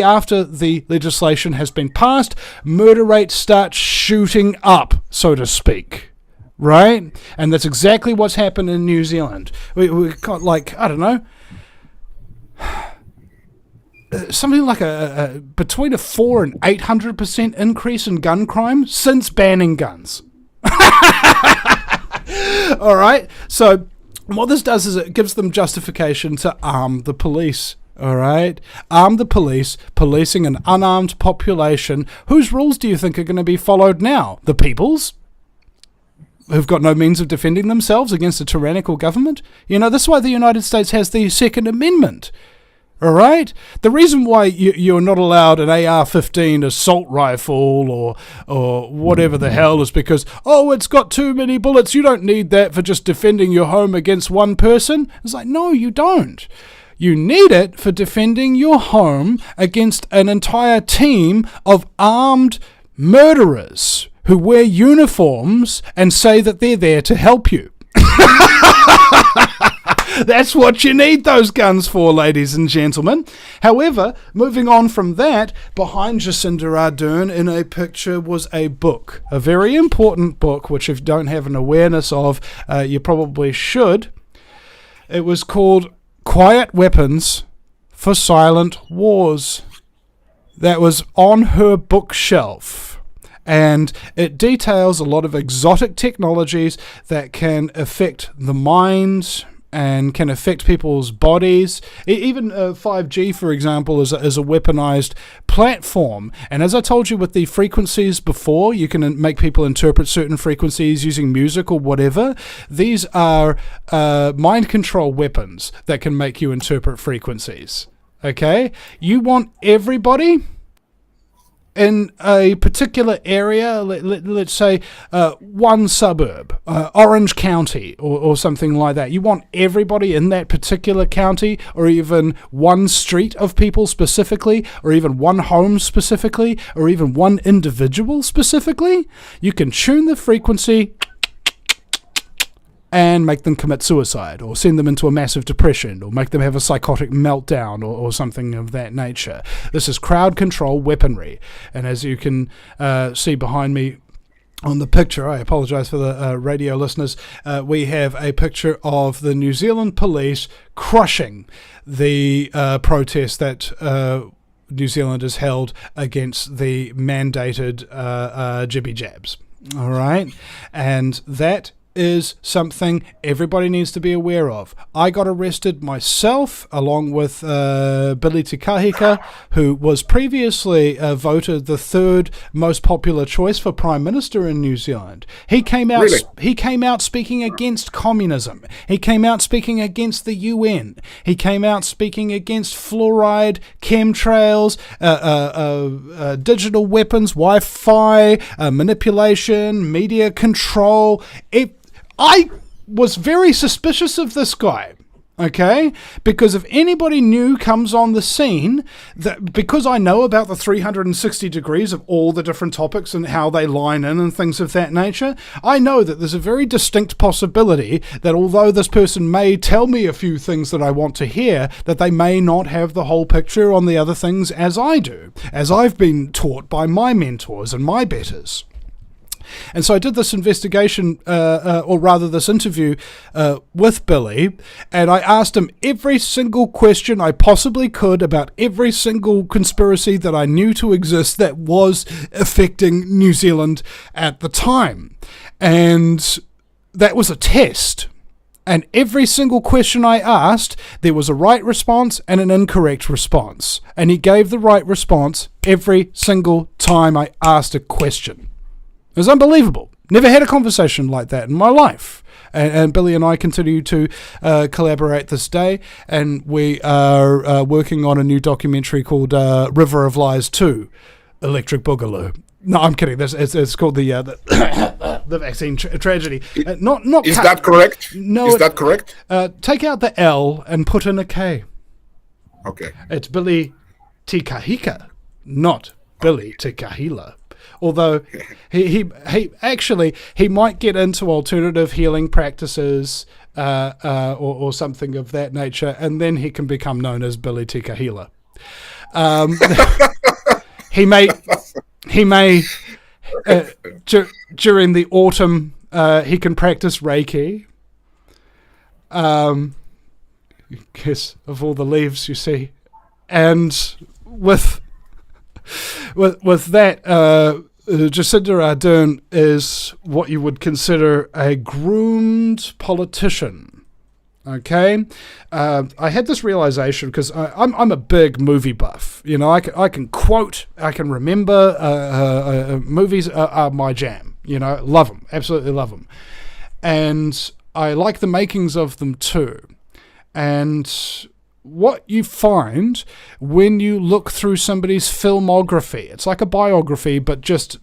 Speaker 2: after the legislation has been passed, murder rates start shooting up, so to speak. Right? And that's exactly what's happened in New Zealand. We've got, like, I don't know, something like a between a 400% and 800% increase in gun crime since banning guns. All right? So And what this does is it gives them justification to arm the police. All right? Arm the police, policing an unarmed population. Whose rules do you think are going to be followed now? The people's? Who've got no means of defending themselves against a tyrannical government? You know, this is why the United States has the Second Amendment. All right? The reason why you're not allowed an AR-15 assault rifle or whatever the hell is because, it's got too many bullets. You don't need that for just defending your home against one person. It's like, no, you don't. You need it for defending your home against an entire team of armed murderers who wear uniforms and say that they're there to help you. That's what you need those guns for, ladies and gentlemen. However, moving on from that, behind Jacinda Ardern in a picture was a book, a very important book, which if you don't have an awareness of, you probably should. It was called Quiet Weapons for Silent Wars. That was on her bookshelf. And it details a lot of exotic technologies that can affect the mind and can affect people's bodies. Even 5G, for example, is a weaponized platform. And as I told you with the frequencies before, you can make people interpret certain frequencies using music or whatever. These are mind control weapons that can make you interpret frequencies. Okay? You want everybody in a particular area, let's say one suburb, Orange County or something like that. You want everybody in that particular county, or even one street of people specifically, or even one home specifically, or even one individual specifically. You can tune the frequency and make them commit suicide, or send them into a massive depression, or make them have a psychotic meltdown, or something of that nature. This is crowd control weaponry. And as you can see behind me on the picture, I apologise for the radio listeners, we have a picture of the New Zealand police crushing the protest that New Zealand has held against the mandated jibby jabs. All right? And that is something everybody needs to be aware of. I got arrested myself, along with Billy Te Kahika, who was previously voted the third most popular choice for Prime Minister in New Zealand. He came out.
Speaker 1: Really?
Speaker 2: He came out speaking against communism. He came out speaking against the UN. He came out speaking against fluoride, chemtrails, digital weapons, Wi-Fi, manipulation, media control. I was very suspicious of this guy, okay? Because if anybody new comes on the scene, because I know about the 360 degrees of all the different topics and how they line in and things of that nature, I know that there's a very distinct possibility that although this person may tell me a few things that I want to hear, that they may not have the whole picture on the other things as I do, as I've been taught by my mentors and my betters. And so I did this investigation, or rather this interview with Billy, and I asked him every single question I possibly could about every single conspiracy that I knew to exist that was affecting New Zealand at the time. And that was a test. And every single question I asked, there was a right response and an incorrect response. And he gave the right response every single time I asked a question. It was unbelievable. Never had a conversation like that in my life. And Billy and I continue to collaborate this day, and we are working on a new documentary called River of Lies 2, Electric Boogaloo. No, I'm kidding. It's called the vaccine tragedy. Not.
Speaker 1: Is that correct?
Speaker 2: No.
Speaker 1: Is that correct?
Speaker 2: Take out the L and put in a K.
Speaker 1: Okay.
Speaker 2: It's Billy Te Kahika, not Billy Te Kahila. Although he might get into alternative healing practices or something of that nature, and then he can become known as Billy Te Kahila. He may during the autumn he can practice Reiki. Guess of all the leaves you see, and with that. Jacinda Ardern is what you would consider a groomed politician. Okay, I had this realization because I'm a big movie buff. You know, I can quote, I can remember. Movies are my jam. You know, love them, absolutely love them, and I like the makings of them too. And what you find when you look through somebody's filmography, it's like a biography, but just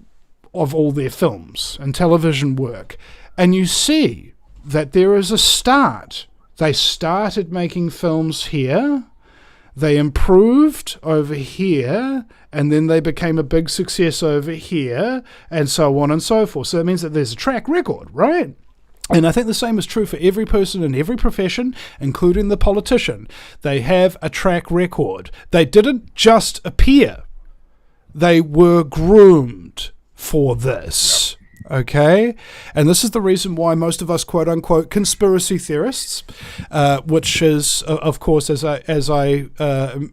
Speaker 2: of all their films and television work, and you see that there is a start. They started making films here, they improved over here, and then they became a big success over here, and so on and so forth. So that means that there's a track record, right? And I think the same is true for every person in every profession, including the politician. They have a track record. They didn't just appear. They were groomed for this. Okay, and this is the reason why most of us quote-unquote conspiracy theorists, which is, of course, as I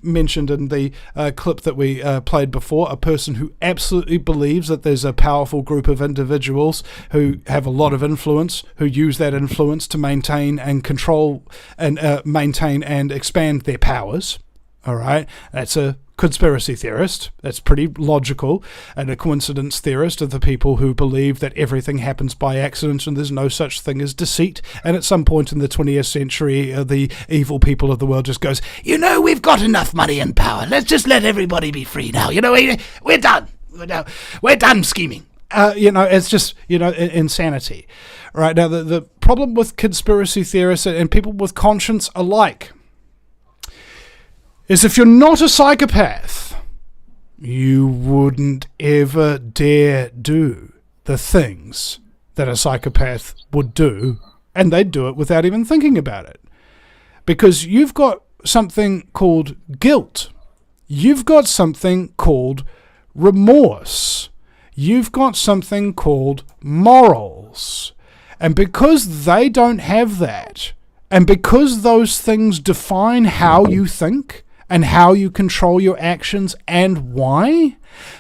Speaker 2: mentioned in the clip that we played before, a person who absolutely believes that there's a powerful group of individuals who have a lot of influence, who use that influence to maintain and control and maintain and expand their powers. All right, that's a conspiracy theorist. That's pretty logical. And a coincidence theorist are the people who believe that everything happens by accident and there's no such thing as deceit. And at some point in the 20th century, the evil people of the world just goes, you know, we've got enough money and power. Let's just let everybody be free now. You know, we're done. We're done scheming. You know, it's just, you know, insanity. Right now, the problem with conspiracy theorists and people with conscience alike is if you're not a psychopath, you wouldn't ever dare do the things that a psychopath would do, and they'd do it without even thinking about it. Because you've got something called guilt. You've got something called remorse. You've got something called morals. And because they don't have that, and because those things define how you think, and how you control your actions and why,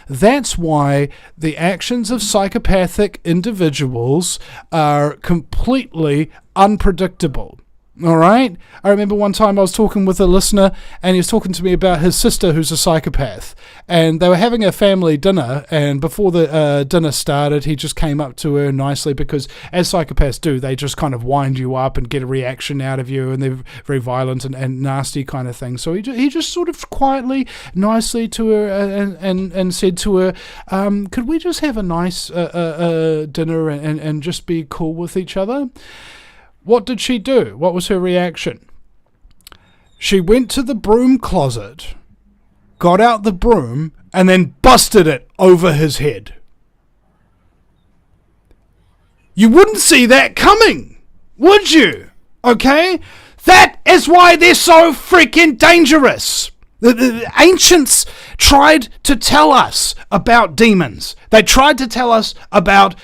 Speaker 2: that's why the actions of psychopathic individuals are completely unpredictable. All right? I remember one time I was talking with a listener and he was talking to me about his sister who's a psychopath. And they were having a family dinner, and before the dinner started, he just came up to her nicely because, as psychopaths do, they just kind of wind you up and get a reaction out of you, and they're very violent and nasty kind of thing. So he just sort of quietly, nicely to her and said to her, could we just have a nice dinner and just be cool with each other? What did she do? What was her reaction? She went to the broom closet, got out the broom, and then busted it over his head. You wouldn't see that coming, would you? Okay? That is why they're so freaking dangerous. The ancients tried to tell us about demons. They tried to tell us about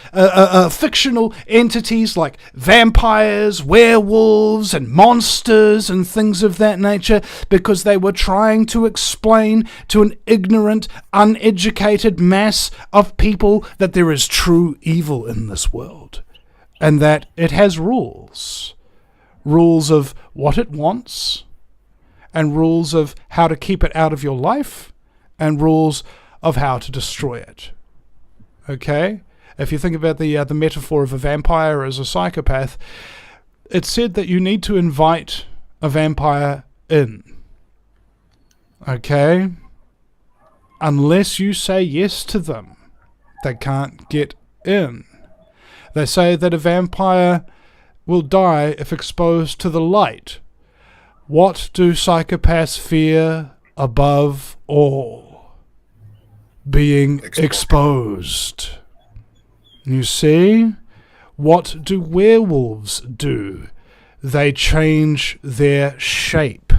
Speaker 2: fictional entities like vampires, werewolves, and monsters and things of that nature because they were trying to explain to an ignorant, uneducated mass of people that there is true evil in this world and that it has rules. Rules of what it wants, and rules of how to keep it out of your life, and rules of how to destroy it. Okay? If you think about the metaphor of a vampire as a psychopath, it's said that you need to invite a vampire in. Okay? Unless you say yes to them, they can't get in. They say that a vampire will die if exposed to the light. What do psychopaths fear above all? Being exposed. You see? What do werewolves do? They change their shape.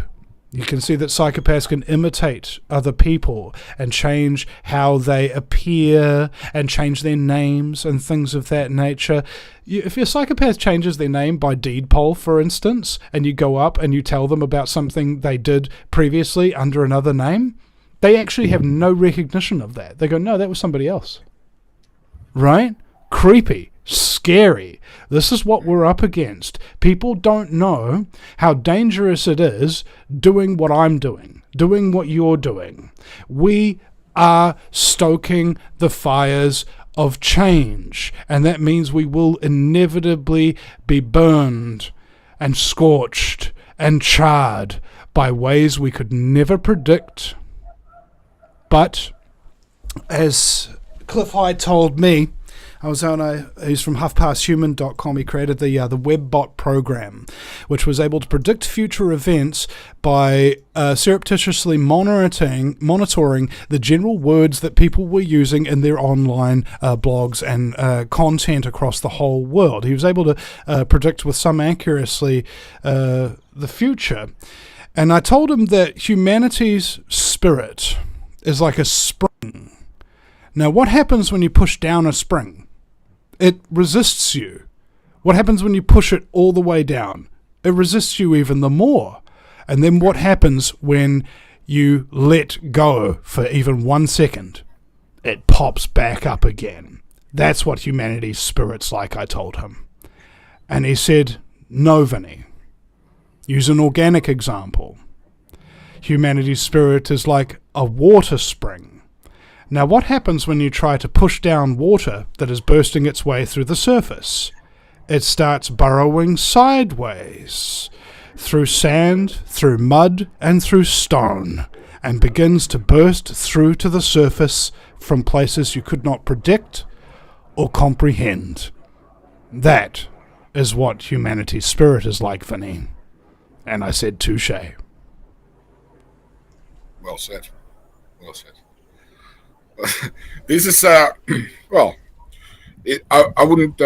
Speaker 2: You can see that psychopaths can imitate other people and change how they appear and change their names and things of that nature. If your psychopath changes their name by deed poll, for instance, and you go up and you tell them about something they did previously under another name, they actually have no recognition of that. They go, no, that was somebody else. Right? Creepy. scary. This is what we're up against. People don't know how dangerous it is doing what I'm doing what you're doing. We are stoking the fires of change, and that means we will inevitably be burned and scorched and charred by ways we could never predict. But as Cliff Hyde told me, he's from HuffPassHuman.com. He created the WebBot program, which was able to predict future events by surreptitiously monitoring the general words that people were using in their online blogs and content across the whole world. He was able to predict with some accuracy the future. And I told him that humanity's spirit is like a spring. Now, what happens when you push down a spring? It resists you. What happens when you push it all the way down? It resists you even the more. And then what happens when you let go for even 1 second? It pops back up again. That's what humanity's spirit's like, I told him. And he said, no, Vinny. Use an organic example. Humanity's spirit is like a water spring. Now, what happens when you try to push down water that is bursting its way through the surface? It starts burrowing sideways, through sand, through mud, and through stone, and begins to burst through to the surface from places you could not predict or comprehend. That is what humanity's spirit is like, Vinny. And I said, touche.
Speaker 1: Well said. Well said. This is well. I wouldn't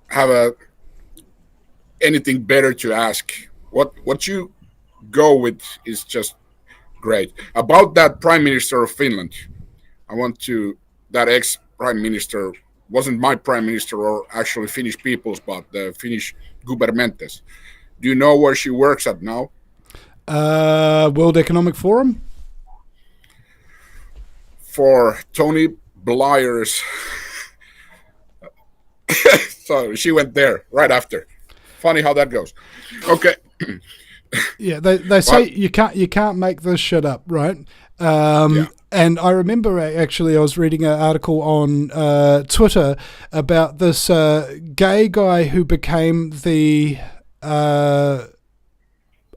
Speaker 1: have anything better to ask. What you go with is just great. About that Prime Minister of Finland, that ex-Prime Minister wasn't my Prime Minister or actually Finnish people's, but the Finnish governmentes. Do you know where she works at now?
Speaker 2: World Economic Forum?
Speaker 1: For Tony Blair's. So she went there right after. Funny how that goes. Okay.
Speaker 2: Yeah, they say you can't make this shit up, right? Yeah. And I remember actually I was reading an article on Twitter about this gay guy who became the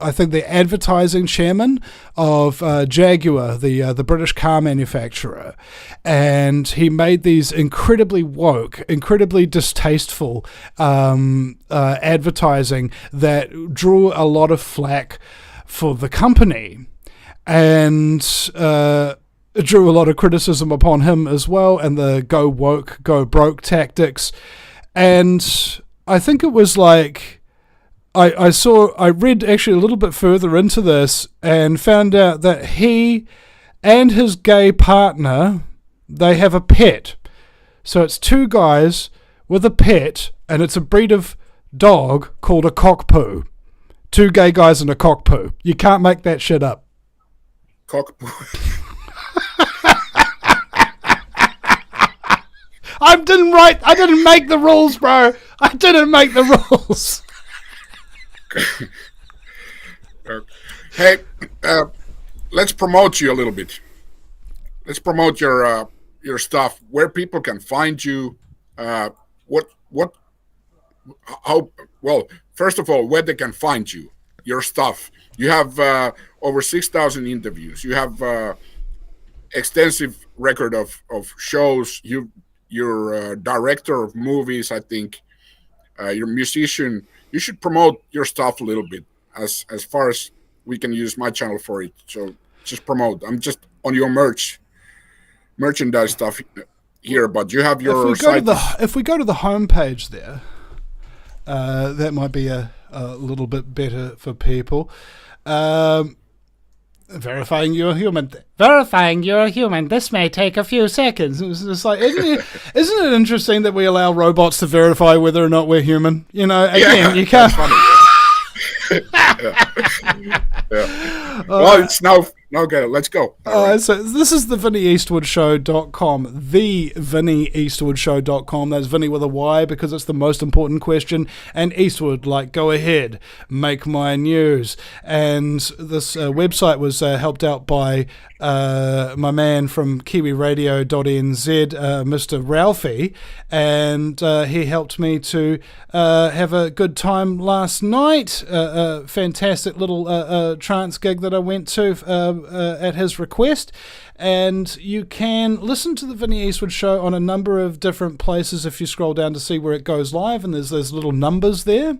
Speaker 2: I think the advertising chairman of Jaguar, the British car manufacturer, and he made these incredibly woke, incredibly distasteful advertising that drew a lot of flack for the company, and drew a lot of criticism upon him as well, and the go woke, go broke tactics. And I think it was like, I read actually a little bit further into this and found out that he and his gay partner, they have a pet. So it's two guys with a pet, and it's a breed of dog called a cockpoo. Two gay guys and a cockpoo. You can't make that shit up.
Speaker 1: Cockpoo.
Speaker 2: I didn't make the rules, bro. I didn't make the rules.
Speaker 1: Hey, let's promote you a little bit. Let's promote your stuff. Where people can find you. How? Well, first of all, where they can find you, your stuff. You have over 6,000 interviews. You have extensive record of shows. You're a director of movies, I think. You're a musician. You should promote your stuff a little bit as far as we can use my channel for it. So just promote. I'm just on your merchandise stuff here, but you have your site.
Speaker 2: If we go to the homepage there, that might be a little bit better for people. Verifying you're a human. Verifying you're a human. This may take a few seconds. It's like, isn't it interesting that we allow robots to verify whether or not we're human? You know, again, you can't.
Speaker 1: Yeah. Well, it's now Okay, let's go. All right.
Speaker 2: So this is the VinnyEastwoodShow.com, the VinnyEastwoodShow.com. That's Vinny with a Y because it's the most important question. And Eastwood, like, go ahead, make my news. And this website was helped out by my man from KiwiRadio.nz, Mr. Ralphie, and he helped me to have a good time last night. A fantastic little trance gig that I went to at his request. And you can listen to the Vinny Eastwood Show on a number of different places if you scroll down to see where it goes live, and there's those little numbers there.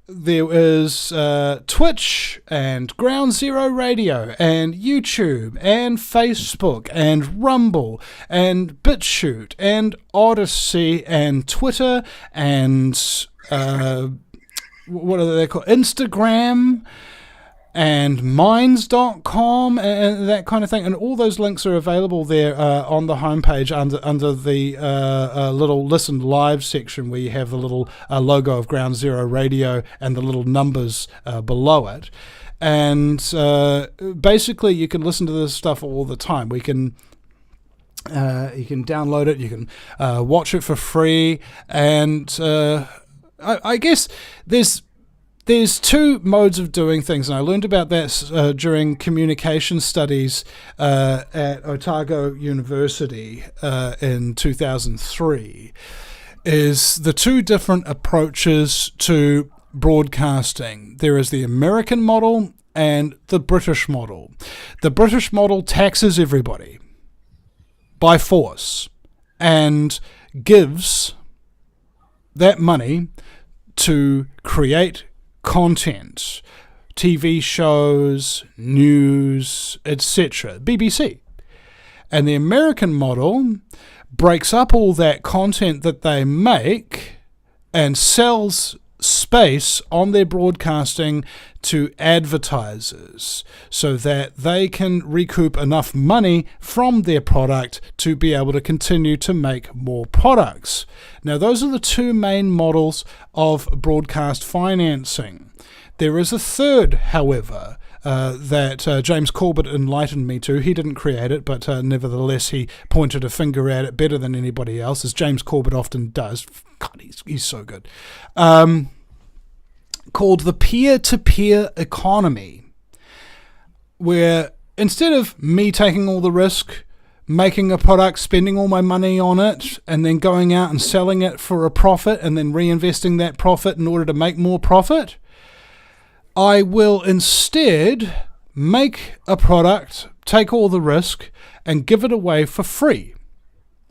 Speaker 2: There is Twitch and Ground Zero Radio and YouTube and Facebook and Rumble and BitChute and Odyssey and Twitter and what are they called? Instagram and Minds.com and that kind of thing. And all those links are available there on the homepage under the little Listen Live section where you have the little logo of Ground Zero Radio and the little numbers below it. And basically you can listen to this stuff all the time. You can download it, you can watch it for free, and I guess there's two modes of doing things, and I learned about that during communication studies at Otago University in 2003, is the two different approaches to broadcasting. There is the American model and the British model. The British model taxes everybody by force and gives that money to create content, TV shows, news, etc., BBC. And the American model breaks up all that content that they make and sells space on their broadcasting to advertisers so that they can recoup enough money from their product to be able to continue to make more products. Now, those are the two main models of broadcast financing. There is a third, however, that James Corbett enlightened me to. He didn't create it, but nevertheless he pointed a finger at it better than anybody else, as James Corbett often does. God, he's so good. Called the peer-to-peer economy, where instead of me taking all the risk, making a product, spending all my money on it, and then going out and selling it for a profit and then reinvesting that profit in order to make more profit, I will instead make a product, take all the risk, and give it away for free.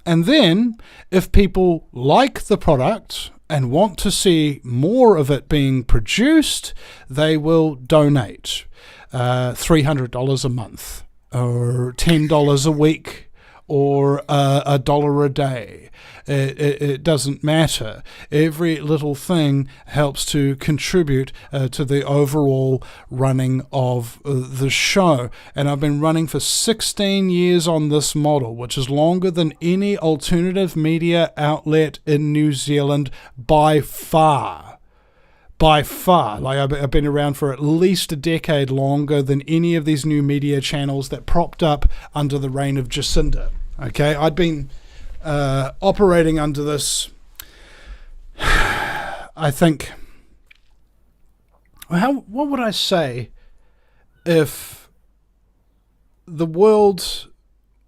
Speaker 2: And then, if people like the product and want to see more of it being produced, they will donate $300 a month, or $10 a week, or $1 a day. It doesn't matter. Every little thing helps to contribute to the overall running of the show. And I've been running for 16 years on this model, which is longer than any alternative media outlet in New Zealand by far. By far. Like, I've been around for at least a decade longer than any of these new media channels that propped up under the reign of Jacinda. Okay, I'd been operating under this, I think, what would I say if the world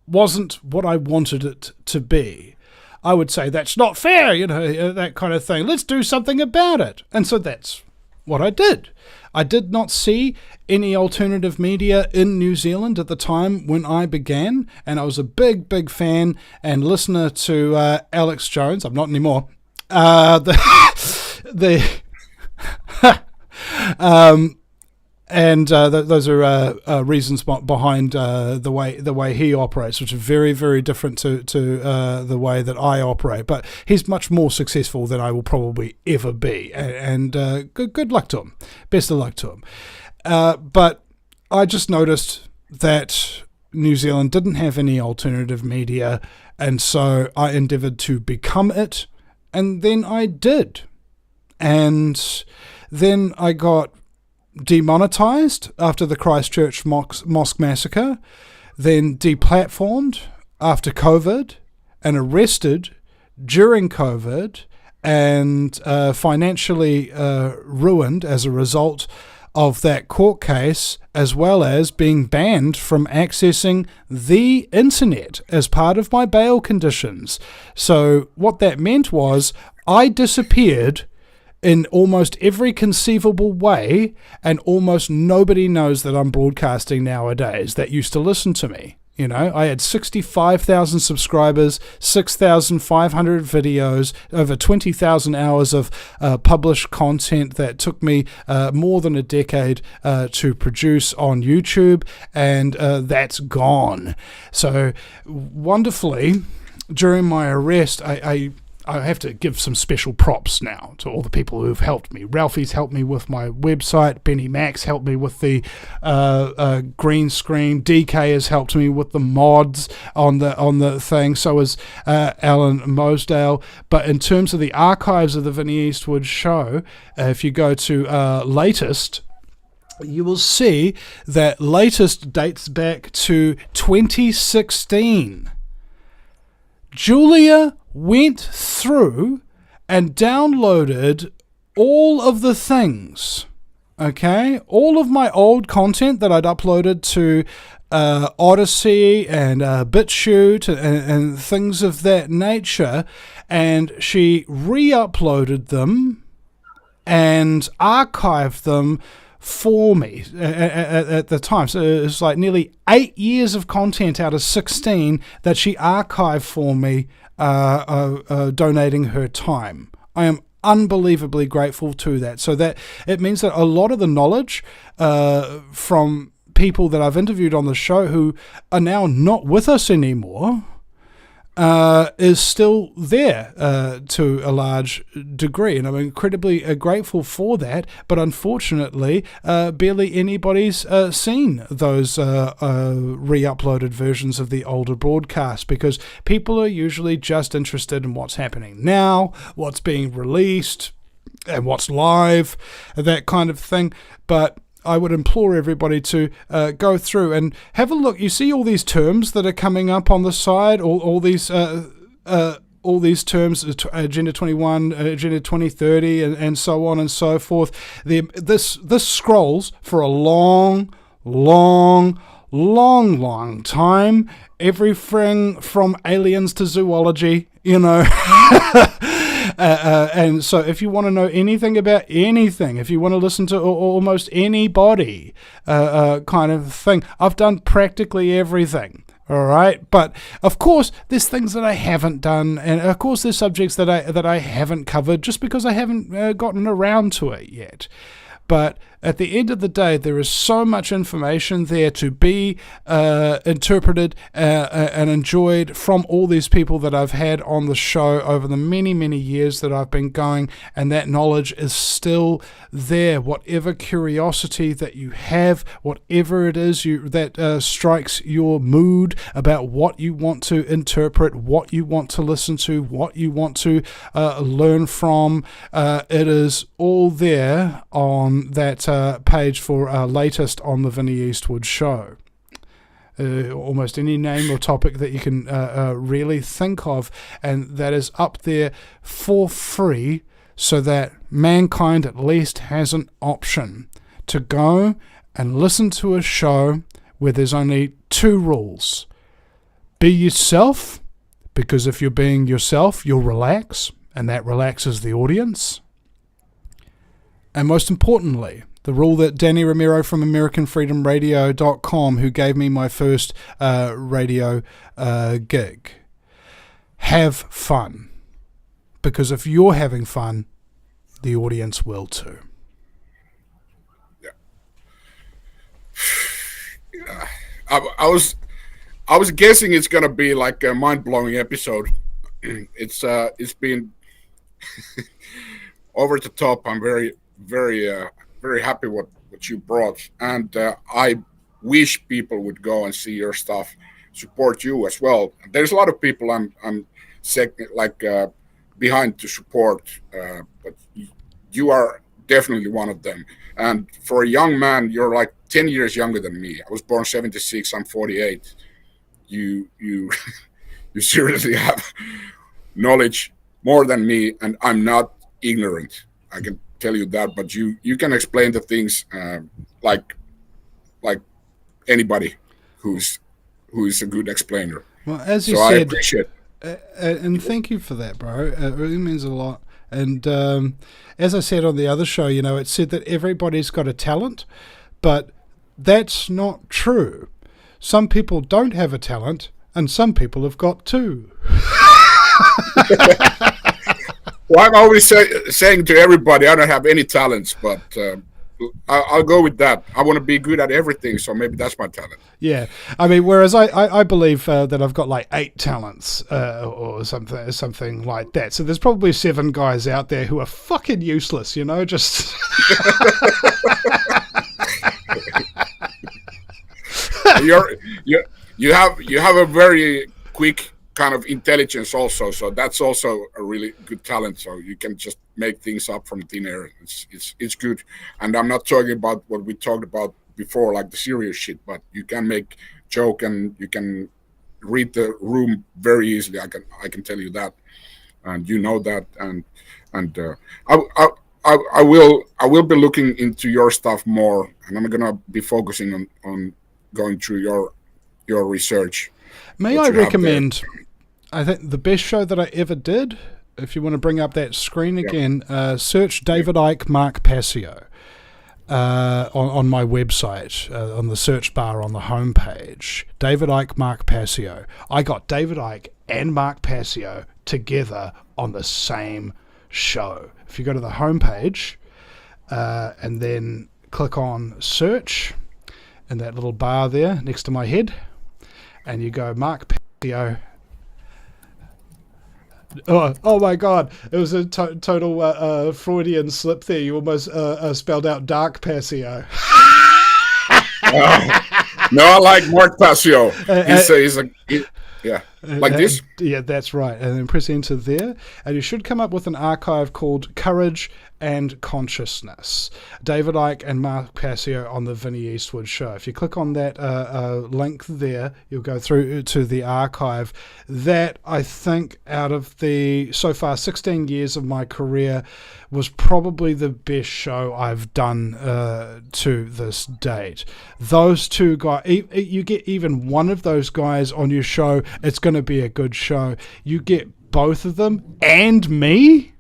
Speaker 2: wasn't what I wanted it to be? I would say that's not fair, that kind of thing. Let's do something about it. And so that's what I did. I did not see any alternative media in New Zealand at the time when I began, and I was a big, big fan and listener to Alex Jones. I'm not anymore. Those are reasons behind the way he operates, which are very, very different to the way that I operate. But he's much more successful than I will probably ever be, and good luck to him. Best of luck to him. But I just noticed that New Zealand didn't have any alternative media, and so I endeavoured to become it, and then I did. And then I got demonetized after the Christchurch mosque massacre, then deplatformed after COVID, and arrested during COVID, and financially ruined as a result of that court case, as well as being banned from accessing the internet as part of my bail conditions. So what that meant was I disappeared in almost every conceivable way, and almost nobody knows that I'm broadcasting nowadays that used to listen to me. You know, I had 65,000 subscribers, 6,500 videos, over 20,000 hours of published content that took me more than a decade to produce on YouTube, and that's gone. So, wonderfully, during my arrest, I have to give some special props now to all the people who've helped me. Ralphie's helped me with my website. Benny Max helped me with the green screen. DK has helped me with the mods on the thing. So has Alan Mosdale. But in terms of the archives of the Vinny Eastwood show, if you go to latest, you will see that latest dates back to 2016. Julia went through and downloaded all of the things, okay? All of my old content that I'd uploaded to Odyssey and BitChute and things of that nature, and she re-uploaded them and archived them for me at the time. So it was like nearly 8 years of content out of 16 that she archived for me, donating her time. I am unbelievably grateful to that. So that it means that a lot of the knowledge from people that I've interviewed on the show who are now not with us anymore is still there to a large degree, and I'm incredibly grateful for that. But unfortunately, barely anybody's seen those re-uploaded versions of the older broadcasts, because people are usually just interested in what's happening now, what's being released, and what's live, that kind of thing. But I would implore everybody to go through and have a look. You see all these terms that are coming up on the side, all these terms, Agenda 21, Agenda 2030, and so on and so forth. This scrolls for a long time. Everything from aliens to zoology, you know. And so if you want to know anything about anything, if you want to listen to almost anybody kind of thing, I've done practically everything. All right. But of course, there's things that I haven't done. And of course, there's subjects that I haven't covered just because I haven't gotten around to it yet. But at the end of the day, there is so much information there to be interpreted and enjoyed from all these people that I've had on the show over the many, many years that I've been going, and that knowledge is still there. Whatever curiosity that you have, whatever it is that strikes your mood about what you want to interpret, what you want to listen to, what you want to learn from, it is all there on that page for latest on the Vinny Eastwood show. Almost any name or topic that you can really think of, and that is up there for free, so that mankind at least has an option to go and listen to a show where there's only two rules. Be yourself, because if you're being yourself, you'll relax, and that relaxes the audience. And most importantly, the rule that Danny Romero from AmericanFreedomRadio.com, who gave me my first radio gig, have fun. Because if you're having fun, the audience will too.
Speaker 1: Yeah. I was guessing it's gonna be like a mind-blowing episode. It's been over the top. I'm very happy what you brought, and I wish people would go and see your stuff, support you as well. There's a lot of people I'm behind to support, but you are definitely one of them. And for a young man, you're like 10 years younger than me. I was born 76. I'm 48. You you seriously have knowledge more than me, and I'm not ignorant. I can tell you that. But you can explain the things like anybody who is a good explainer.
Speaker 2: Well, as you
Speaker 1: so I
Speaker 2: said,
Speaker 1: appreciate.
Speaker 2: and thank you for that, bro. It really means a lot. And as I said on the other show, it said that everybody's got a talent, but that's not true. Some people don't have a talent, and some people have got two.
Speaker 1: Well, I'm always saying to everybody, I don't have any talents, but I'll go with that. I want to be good at everything, so maybe that's my talent.
Speaker 2: Yeah, I mean, whereas I believe that I've got like 8 talents or something like that. So there's probably 7 guys out there who are fucking useless, just. you have a very quick kind of intelligence also, so that's also a really good talent. So you can just make things up from thin air. It's good. And I'm not talking about what we talked about before, like the serious shit, but you can make joke and you can read the room very easily. I can tell you that, and you know that. And I will be looking into your stuff more, and I'm gonna be focusing on going through your research. May I recommend? I think the best show that I ever did. If you want to bring up that screen again, search David Icke Mark Passio on my website, on the search bar on the homepage. David Icke Mark Passio. I got David Icke and Mark Passio together on the same show. If you go to the homepage and then click on search in that little bar there next to my head, and you go Mark Passio. Oh my God! It was a total Freudian slip there. You almost spelled out Dark Passio.
Speaker 1: No, I like Mark Passio. Like this.
Speaker 2: Yeah, that's right. And then press enter there, and you should come up with an archive called Courage and Consciousness. David Icke and Mark Passio on the Vinny Eastwood Show. If you click on that link there, you'll go through to the archive. That, I think, out of the so far 16 years of my career, was probably the best show I've done to this date. Those two guys, you get even one of those guys on your show, it's going to be a good show. You get both of them and me,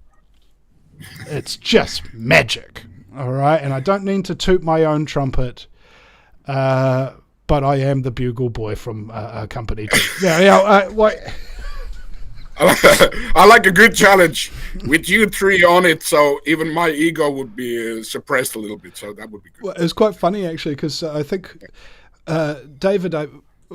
Speaker 2: it's just magic. All right, and I don't need to toot my own trumpet, but I am the bugle boy from a company. What?
Speaker 1: I like a good challenge with you 3 on it, so even my ego would be suppressed a little bit, so that would be good.
Speaker 2: Well, it's quite funny actually, because I think David,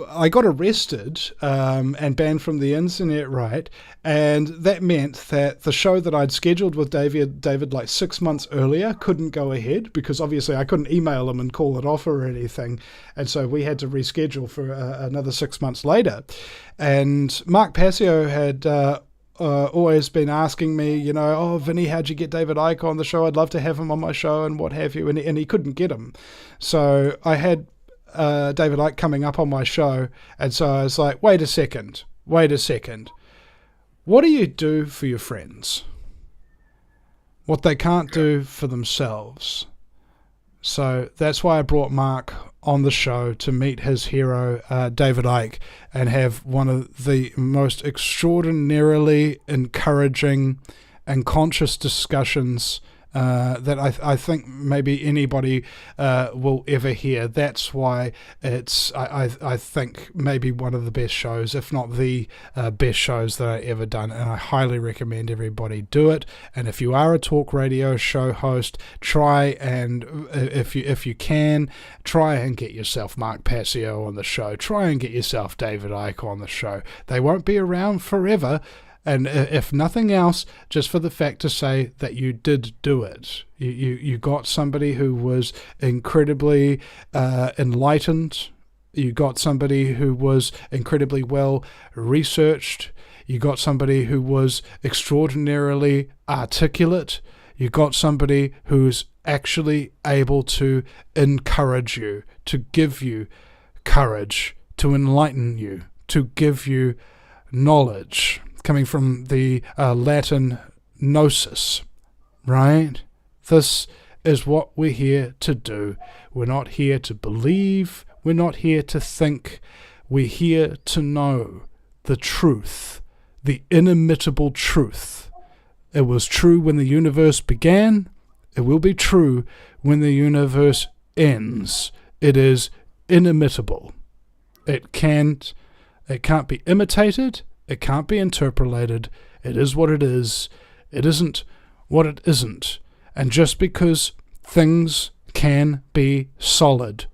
Speaker 2: I got arrested and banned from the internet, right? And that meant that the show that I'd scheduled with David like 6 months earlier couldn't go ahead, because obviously I couldn't email him and call it off or anything. And so we had to reschedule for another 6 months later. And Mark Passio had always been asking me, oh, Vinny, how'd you get David Icke on the show? I'd love to have him on my show and what have you. And he couldn't get him. So I had David Icke coming up on my show, and so I was like, wait a second, what do you do for your friends? What they can't do for themselves. So that's why I brought Mark on the show, to meet his hero, David Icke, and have one of the most extraordinarily encouraging and conscious discussions that I think maybe anybody will ever hear. That's why it's, I think, maybe one of the best shows, if not the best shows that I ever done, and I highly recommend everybody do it. And if you are a talk radio show host, try and, if you can, try and get yourself Mark Passio on the show. Try and get yourself David Icke on the show. They won't be around forever. And if nothing else, just for the fact to say that you did do it. You got somebody who was incredibly enlightened. You got somebody who was incredibly well researched. You got somebody who was extraordinarily articulate. You got somebody who's actually able to encourage you, to give you courage, to enlighten you, to give you knowledge, coming from the Latin gnosis, right? This is what we're here to do. We're not here to believe. We're not here to think. We're here to know the truth, the inimitable truth. It was true when the universe began. It will be true when the universe ends. It is inimitable. It can't be imitated. It can't be interpolated. It is what it is. It isn't what it isn't. And just because things can be solid,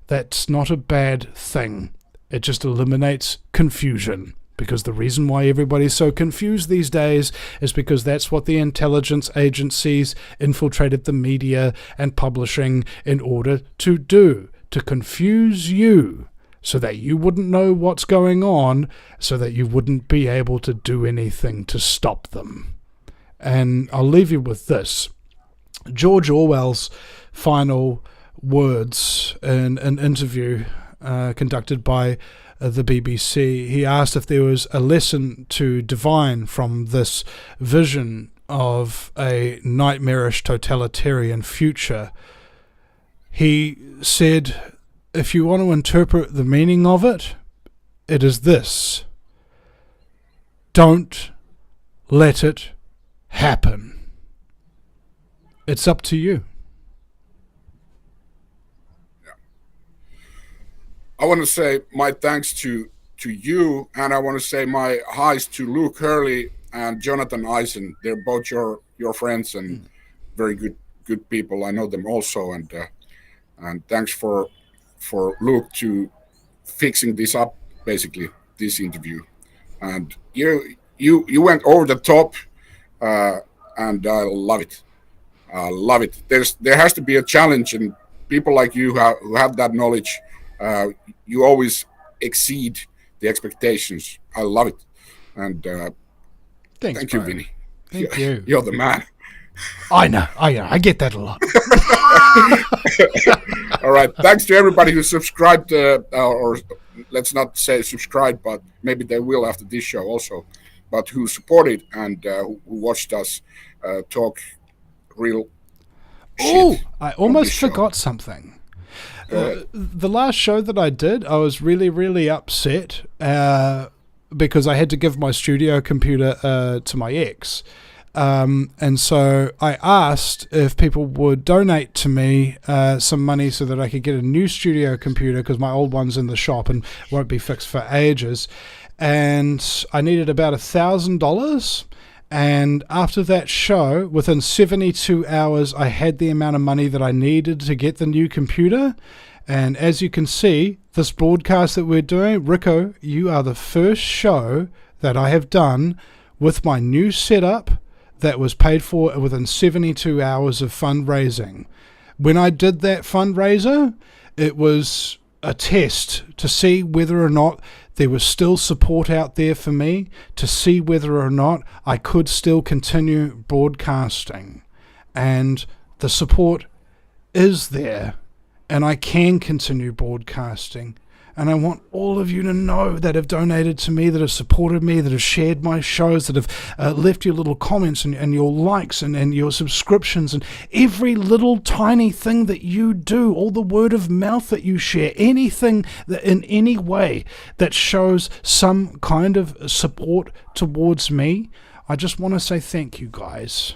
Speaker 2: that's not a bad thing. It just eliminates confusion. Because the reason why everybody's so confused these days is because that's what the intelligence agencies infiltrated the media and publishing in order to do, to confuse you so that you wouldn't know what's going on, so that you wouldn't be able to do anything to stop them. And I'll leave you with this. George Orwell's final words in an interview conducted by the BBC, he asked if there was a lesson to divine from this vision of a nightmarish totalitarian future. He said, if you want to interpret the meaning of it, it is this: don't let it happen. It's up to you.
Speaker 1: I want to say my thanks to you, and I want to say my highs to Luke Hurley and Jonathan Eisen. They're both your friends and very good people. I know them also, and thanks for Luke to fixing this up, basically this interview. And you went over the top, and I love it. I love it. There has to be a challenge, and people like you who have that knowledge. You always exceed the expectations. I love it. And
Speaker 2: Thanks,
Speaker 1: thank you,
Speaker 2: Brian.
Speaker 1: Vinny.
Speaker 2: Thank you.
Speaker 1: You're the man.
Speaker 2: I know. I get that a lot.
Speaker 1: All right. Thanks to everybody who subscribed, or let's not say subscribe, but maybe they will after this show also, but who supported and who watched us talk real shit.
Speaker 2: Oh, I almost forgot something. The last show that I did, I was really, really upset because I had to give my studio computer to my ex. And so I asked if people would donate to me some money so that I could get a new studio computer, because my old one's in the shop and won't be fixed for ages. And I needed about $1,000. And after that show, within 72 hours, I had the amount of money that I needed to get the new computer. And as you can see, this broadcast that we're doing, Riku, you are the first show that I have done with my new setup that was paid for within 72 hours of fundraising. When I did that fundraiser, it was a test to see whether or not there was still support out there for me, to see whether or not I could still continue broadcasting. And the support is there, and I can continue broadcasting. And I want all of you to know that have donated to me, that have supported me, that have shared my shows, that have left your little comments and your likes and your subscriptions and every little tiny thing that you do, all the word of mouth that you share, anything that in any way that shows some kind of support towards me. I just want to say thank you, guys.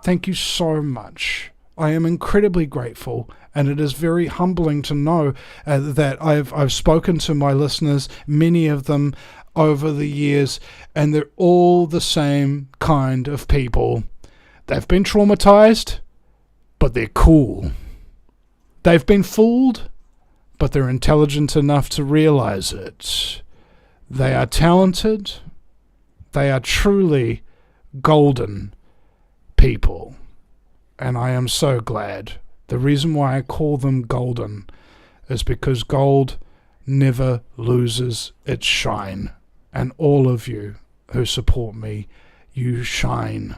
Speaker 2: Thank you so much. I am incredibly grateful, and it is very humbling to know that I've spoken to my listeners, many of them over the years, and they're all the same kind of people. They've been traumatized, but they're cool. They've been fooled, but they're intelligent enough to realize it. They are talented. They are truly golden people. And I am so glad. The reason why I call them golden is because gold never loses its shine. And all of you who support me, you shine.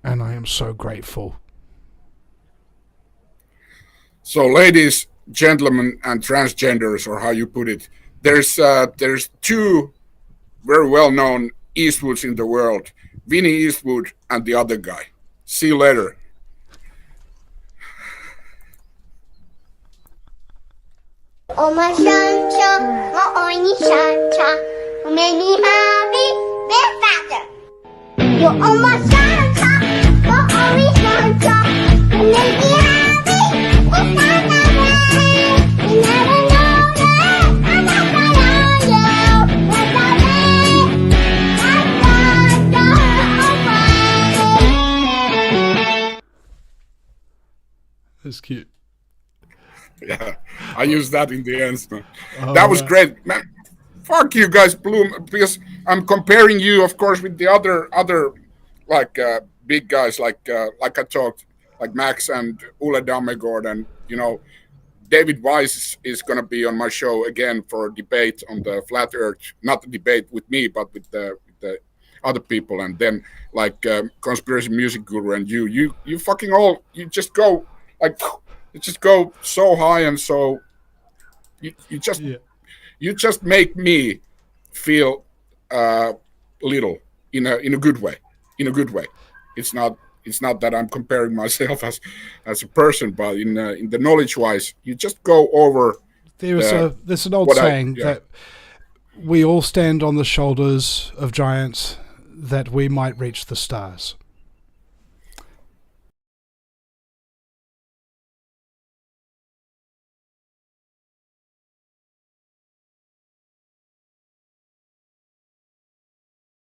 Speaker 2: And I am so grateful.
Speaker 1: So, ladies, gentlemen, and transgenders, or how you put it, there's two very well-known Eastwoods in the world: Vinny Eastwood and the other guy. See you later.
Speaker 3: You're almost Santa, but only Santa. You make me happy, it's not that way. You never know that I'm not gonna you.
Speaker 2: That's cute.
Speaker 1: Yeah, I used that in the end. That was great, man. Fuck you guys, Bloom, because I'm comparing you, of course, with the other like big guys, like I talked, like Max and Ule Dammegård, and David Weiss is going to be on my show again for a debate on the flat Earth. Not a debate with me, but with the other people, and then like conspiracy music guru and you fucking all you just go like you just go so high and so you just. Yeah. You just make me feel little in a good way. In a good way, it's not that I'm comparing myself as a person, but in the knowledge wise, you just go over.
Speaker 2: There's an old saying that we all stand on the shoulders of giants that we might reach the stars.